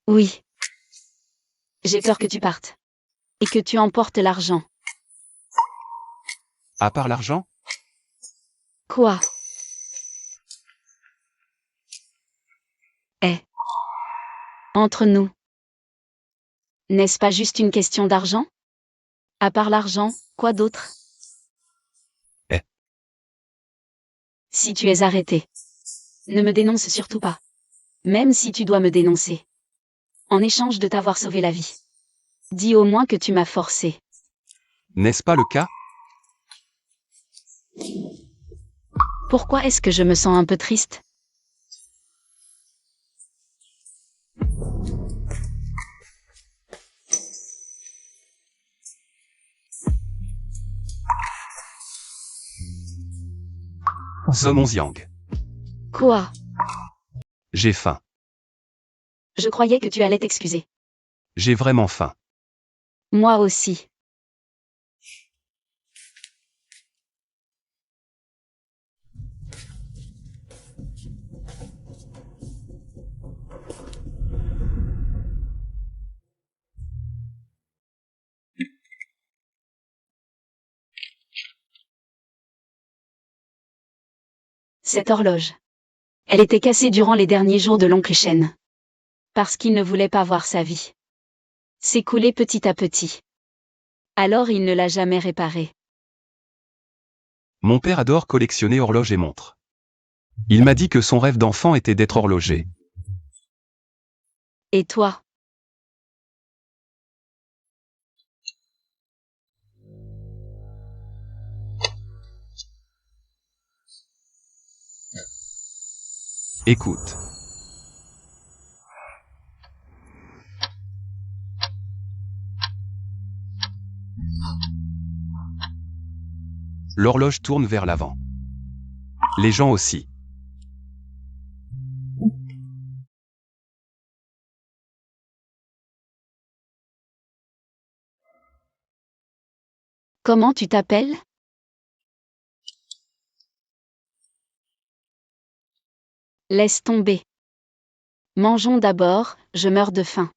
Oui. J'ai peur que tu partes. Et que tu emportes l'argent. À part l'argent? Quoi? Entre nous. N'est-ce pas juste une question d'argent? À part l'argent, quoi d'autre? Eh. Si tu es arrêté. Ne me dénonce surtout pas. Même si tu dois me dénoncer. En échange de t'avoir sauvé la vie. Dis au moins que tu m'as forcé. N'est-ce pas le cas? Pourquoi est-ce que je me sens un peu triste? Summon Yang. Quoi? J'ai faim. Je croyais que tu allais t'excuser. J'ai vraiment faim. Moi aussi. Cette horloge. Elle était cassée durant les derniers jours de l'oncle Shen. Parce qu'il ne voulait pas voir sa vie s'écouler petit à petit. Alors il ne l'a jamais réparée. Mon père adore collectionner horloges et montres. Il m'a dit que son rêve d'enfant était d'être horloger. Et toi? Écoute. L'horloge tourne vers l'avant. Les gens aussi. Comment tu t'appelles? Laisse tomber. Mangeons d'abord, je meurs de faim.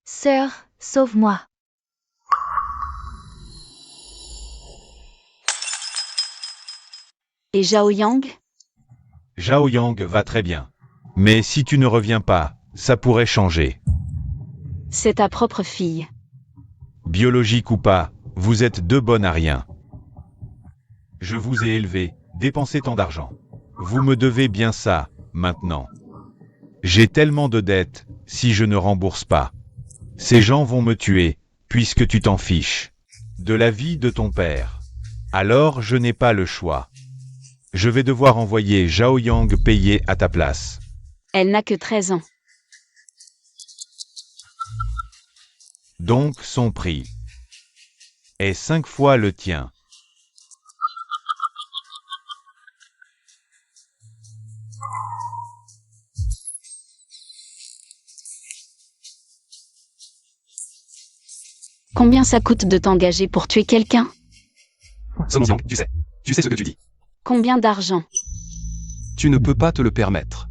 Sœur, sauve-moi. Et Zhao Yang? Zhao Yang va très bien. Mais si tu ne reviens pas, ça pourrait changer. C'est ta propre fille. Biologique ou pas, vous êtes deux bonnes à rien. Je vous ai élevé, dépensé tant d'argent. Vous me devez bien ça, maintenant. J'ai tellement de dettes, si je ne rembourse pas. Ces gens vont me tuer, puisque tu t'en fiches. De la vie de ton père. Alors je n'ai pas le choix. Je vais devoir envoyer Zhao Yang payer à ta place. Elle n'a que 13 ans. Donc son prix est 5 fois le tien. Combien ça coûte de t'engager pour tuer quelqu'un? Song Jiang, tu sais ce que tu dis. Combien d'argent? Tu ne peux pas te le permettre.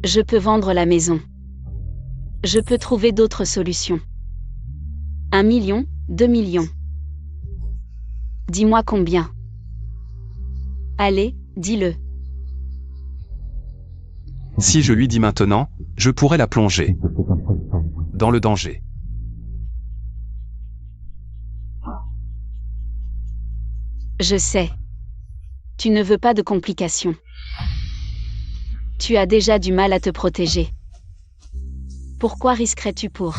Je peux vendre la maison. Je peux trouver d'autres solutions. 1 million, 2 millions. Dis-moi combien. Allez, dis-le. Si je lui dis maintenant, je pourrais la plonger dans le danger. Je sais. Tu ne veux pas de complications. Tu as déjà du mal à te protéger. Pourquoi risquerais-tu pour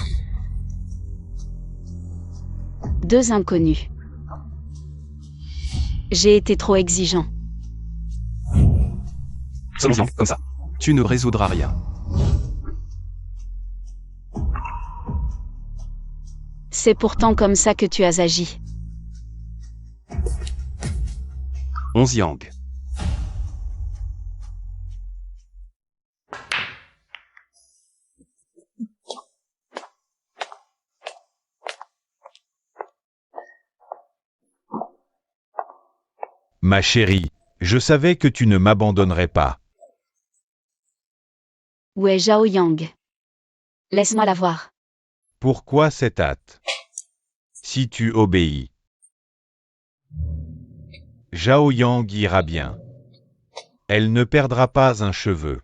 2 inconnus? J'ai été trop exigeant. Song Jiang, comme ça. Tu ne résoudras rien. C'est pourtant comme ça que tu as agi. 11 Yang. Ma chérie, je savais que tu ne m'abandonnerais pas. Où est Zhao Yang? Laisse-moi la voir. Pourquoi cette hâte? Si tu obéis, Zhao Yang ira bien. Elle ne perdra pas un cheveu.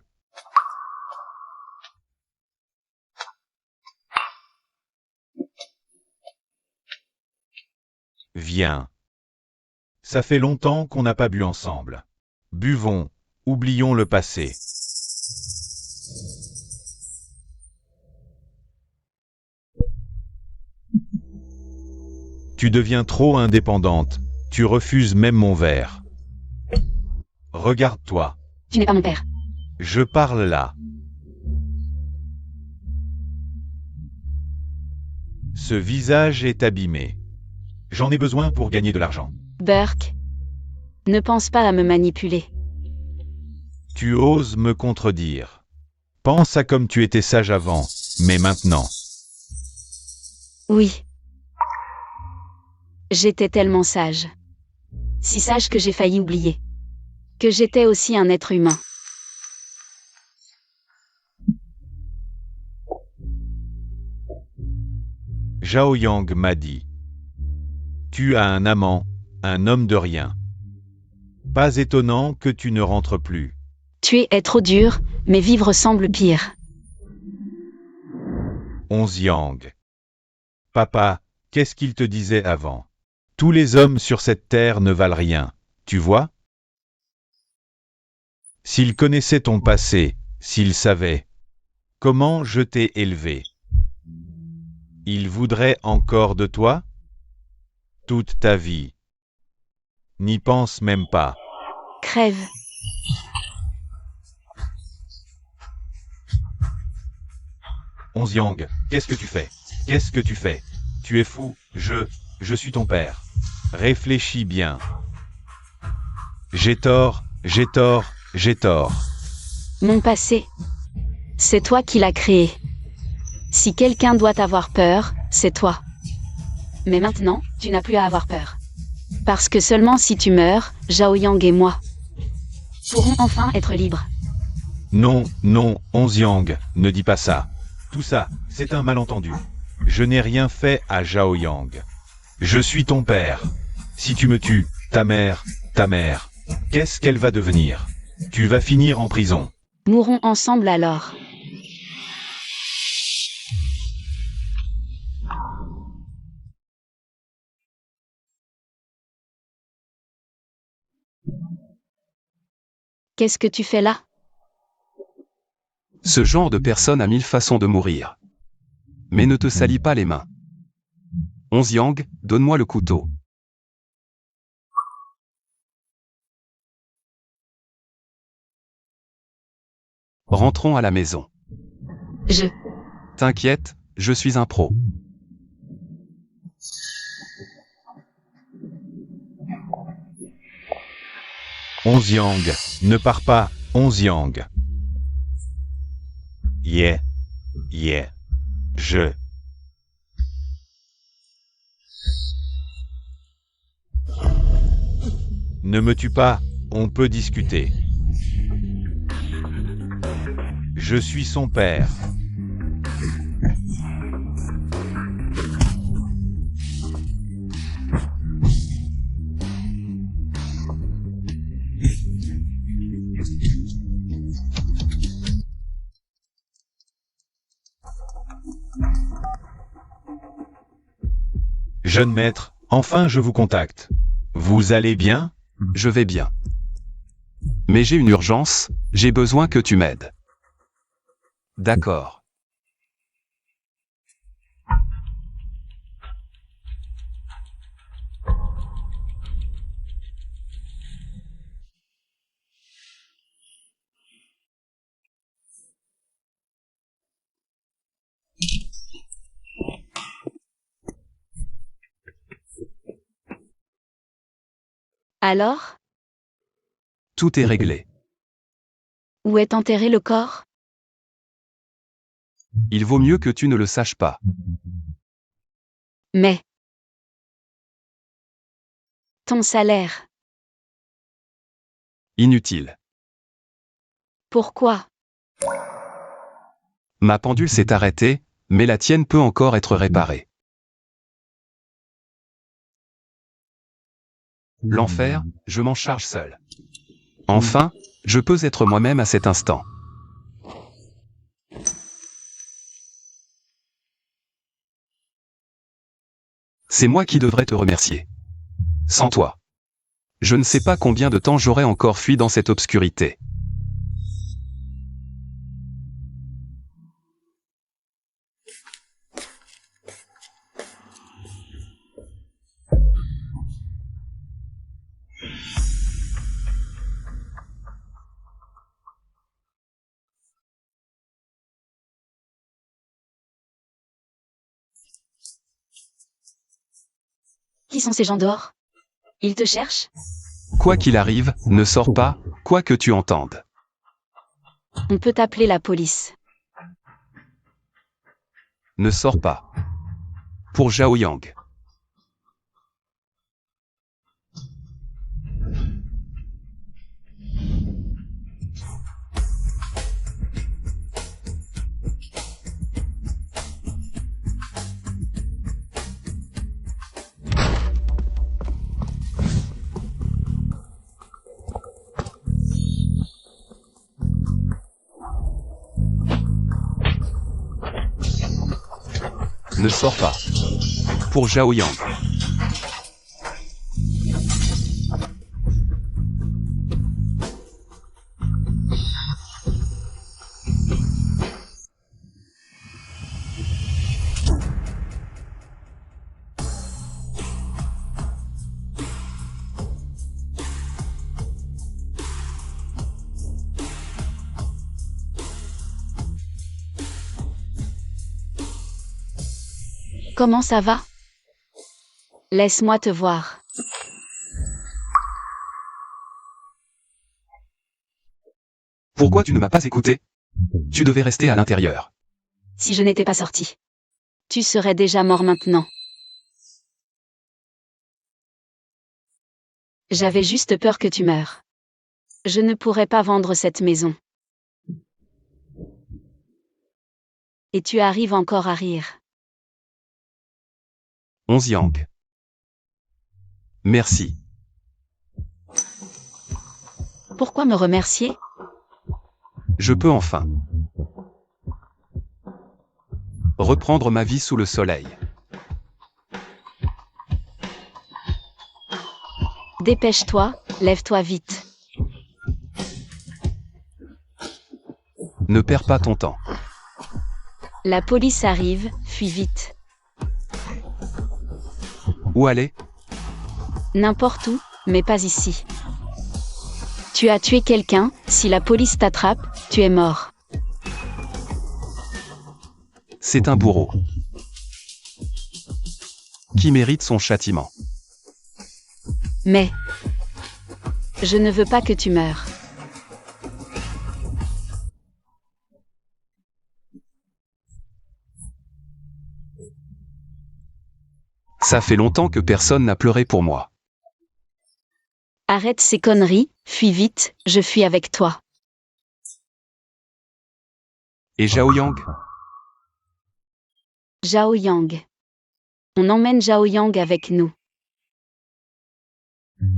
Viens. Ça fait longtemps qu'on n'a pas bu ensemble. Buvons, oublions le passé. Tu deviens trop indépendante, tu refuses même mon verre. Regarde-toi. Tu n'es pas mon père. Je parle là. Ce visage est abîmé. J'en ai besoin pour gagner de l'argent. Burke. Ne pense pas à me manipuler. Tu oses me contredire. Pense à comme tu étais sage avant, mais maintenant. Oui. J'étais tellement sage. Si sage que j'ai failli oublier. Que j'étais aussi un être humain. Zhao Yang m'a dit. Tu as un amant, un homme de rien. Pas étonnant que tu ne rentres plus. Tuer est trop dur, mais vivre semble pire. 11 Yang. Papa, qu'est-ce qu'il te disait avant? Tous les hommes sur cette terre ne valent rien, tu vois? S'il connaissait ton passé, s'il savait comment je t'ai élevé, il voudrait encore de toi? Toute ta vie. N'y pense même pas. Crève. Onze Yang, qu'est-ce que tu fais? Qu'est-ce que tu fais? Tu es fou, je suis ton père. Réfléchis bien. J'ai tort, j'ai tort, j'ai tort. Mon passé. C'est toi qui l'as créé. Si quelqu'un doit avoir peur, c'est toi. Mais maintenant, tu n'as plus à avoir peur. Parce que seulement si tu meurs, Zhao Yang et moi pourrons enfin être libres. Non, non, Onziang, ne dis pas ça. Tout ça, c'est un malentendu. Je n'ai rien fait à Zhao Yang. Je suis ton père. Si tu me tues, ta mère, qu'est-ce qu'elle va devenir? Tu vas finir en prison. Mourons ensemble alors. Qu'est-ce que tu fais là? Ce genre de personne a 1000 façons de mourir. Mais ne te salis pas les mains. Onziang, donne-moi le couteau. Rentrons à la maison. T'inquiète, je suis un pro. Onziang, ne pars pas, Onziang. Yeah. Je. Ne me tue pas, on peut discuter. Je suis son père. Jeune maître, enfin je vous contacte. Vous allez bien? Je vais bien. Mais j'ai une urgence, j'ai besoin que tu m'aides. D'accord. Alors? Tout est réglé. Où est enterré le corps? Il vaut mieux que tu ne le saches pas. Mais... ton salaire. Inutile. Pourquoi? Ma pendule s'est arrêtée, mais la tienne peut encore être réparée. L'enfer, je m'en charge seul. Enfin, je peux être moi-même à cet instant. C'est moi qui devrais te remercier. Sans toi. Je ne sais pas combien de temps j'aurais encore fui dans cette obscurité. Qui sont ces gens dehors? Ils te cherchent? Quoi qu'il arrive, ne sors pas, quoi que tu entendes. On peut appeler la police. Ne sors pas. Pour Zhao Yang. Ne sors pas. Pour Zhao Yang. Comment ça va? Laisse-moi te voir. Pourquoi tu ne m'as pas écouté? Tu devais rester à l'intérieur. Si je n'étais pas sorti, tu serais déjà mort maintenant. J'avais juste peur que tu meures. Je ne pourrais pas vendre cette maison. Et tu arrives encore à rire. Yang. Merci. Pourquoi me remercier? Je peux enfin reprendre ma vie sous le soleil. Dépêche-toi, lève-toi vite. Ne perds pas ton temps. La police arrive, fuis vite. Où aller? N'importe où, mais pas ici. Tu as tué quelqu'un, si la police t'attrape, tu es mort. C'est un bourreau qui mérite son châtiment. Mais je ne veux pas que tu meures. Ça fait longtemps que personne n'a pleuré pour moi. Arrête ces conneries, fuis vite, je fuis avec toi. Et Yang? Zhao Yang. On emmène Zhao Yang avec nous.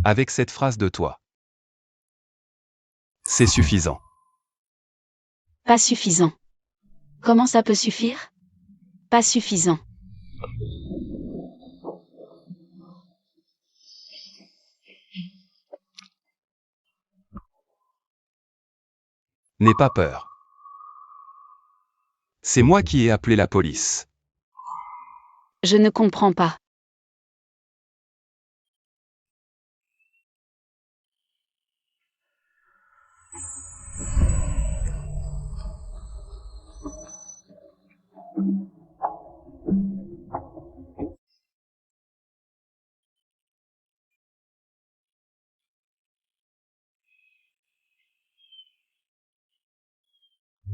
Avec cette phrase de toi. C'est suffisant. Pas suffisant. Comment ça peut suffire? Pas suffisant. N'aie pas peur. C'est moi qui ai appelé la police. Je ne comprends pas.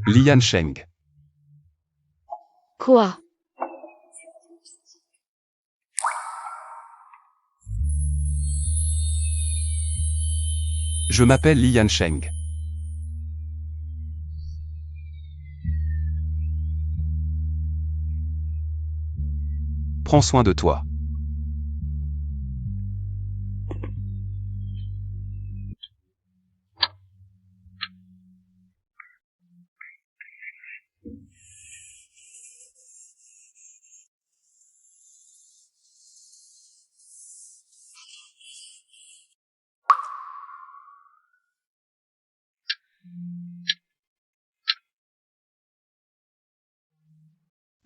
Lian Sheng. Quoi? Je m'appelle Lian Sheng. Prends soin de toi.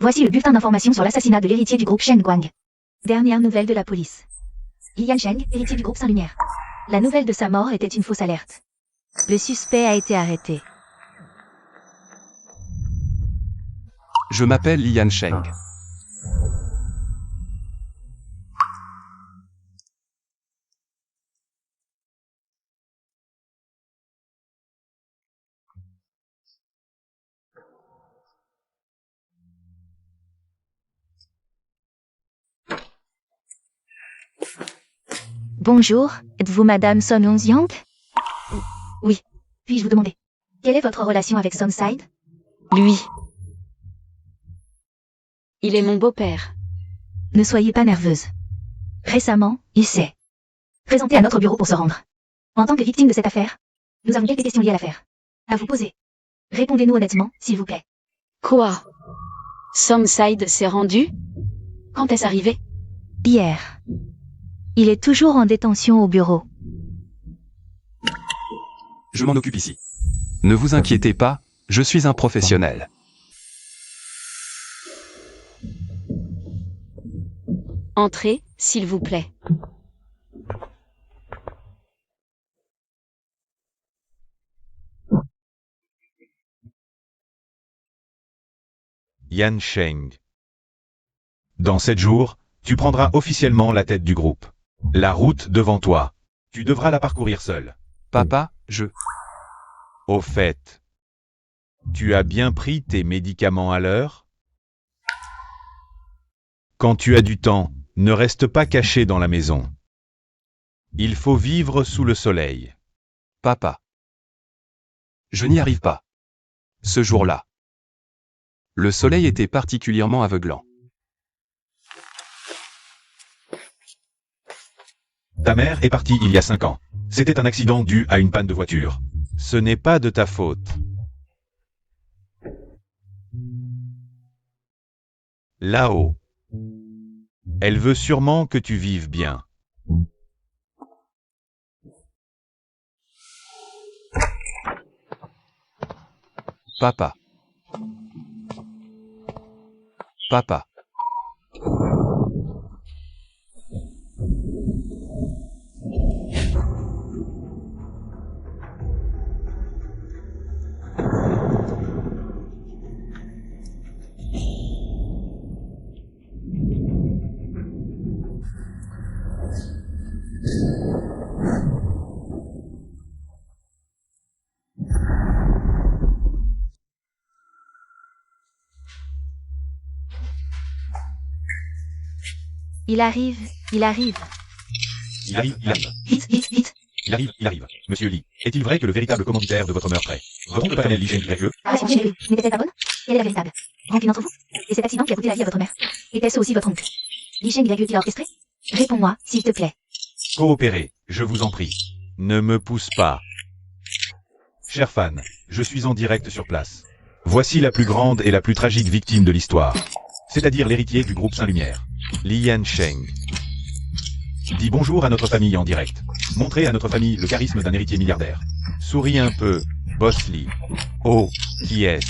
Voici le bulletin d'information sur l'assassinat de l'héritier du groupe Shen Guang. Dernière nouvelle de la police. Lian Sheng, héritier du groupe Saint-Lumière. La nouvelle de sa mort était une fausse alerte. Le suspect a été arrêté. Je m'appelle Lian Sheng. Bonjour, êtes-vous Madame Son Yang? Oui. Puis-je vous demander, quelle est votre relation avec Sunside? Lui. Il est mon beau-père. Ne soyez pas nerveuse. Récemment, il s'est présenté à notre bureau pour se rendre. En tant que victime de cette affaire, nous avons quelques questions liées à l'affaire à vous poser. Répondez-nous honnêtement, s'il vous plaît. Quoi? Sunside s'est rendu? Quand est-ce arrivé? Hier. Il est toujours en détention au bureau. Je m'en occupe ici. Ne vous inquiétez pas, je suis un professionnel. Entrez, s'il vous plaît. Lian Sheng. Dans 7 jours, tu prendras officiellement la tête du groupe. La route devant toi. Tu devras la parcourir seul. Papa, Au fait, tu as bien pris tes médicaments à l'heure? Quand tu as du temps, ne reste pas caché dans la maison. Il faut vivre sous le soleil. Papa. Je n'y arrive pas. Ce jour-là. Le soleil était particulièrement aveuglant. Ta mère est partie il y a 5 ans. C'était un accident dû à une panne de voiture. Ce n'est pas de ta faute. Là-haut. Elle veut sûrement que tu vives bien. Papa. Papa. Il arrive, il arrive. Il arrive, il arrive. Vite, vite, vite. Il arrive, il arrive. Monsieur Lee, est-il vrai que le véritable commanditaire de votre meurtre est votre oncle paternel Lee Cheng-Yue? Ah, c'est chez lui. N'était-elle pas bonne? Quelle est la véritable? Rancune d'entre vous? Et cet accident qui a coûté la vie à votre mère? Était-ce aussi votre oncle? Li Cheng-Yue qui l'a orchestré? Réponds-moi, s'il te plaît. Coopérez, je vous en prie. Ne me pousse pas. Chers fans, je suis en direct sur place. Voici la plus grande et la plus tragique victime de l'histoire. C'est-à-dire l'héritier du groupe Saint-Lumière, Li Yancheng. Dis bonjour à notre famille en direct. Montrez à notre famille le charisme d'un héritier milliardaire. Souris un peu, Boss Lee. Oh, qui est-ce?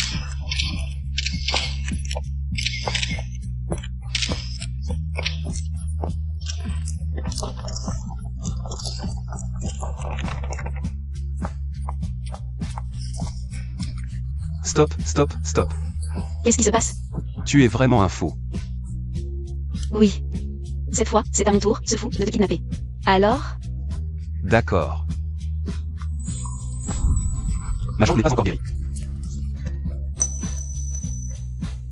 Stop, stop, stop. Qu'est-ce qui se passe? Tu es vraiment un fou. Oui. Cette fois, c'est à mon tour, ce fou, de te kidnapper. Alors? D'accord. Ma jambe n'est pas encore guérie.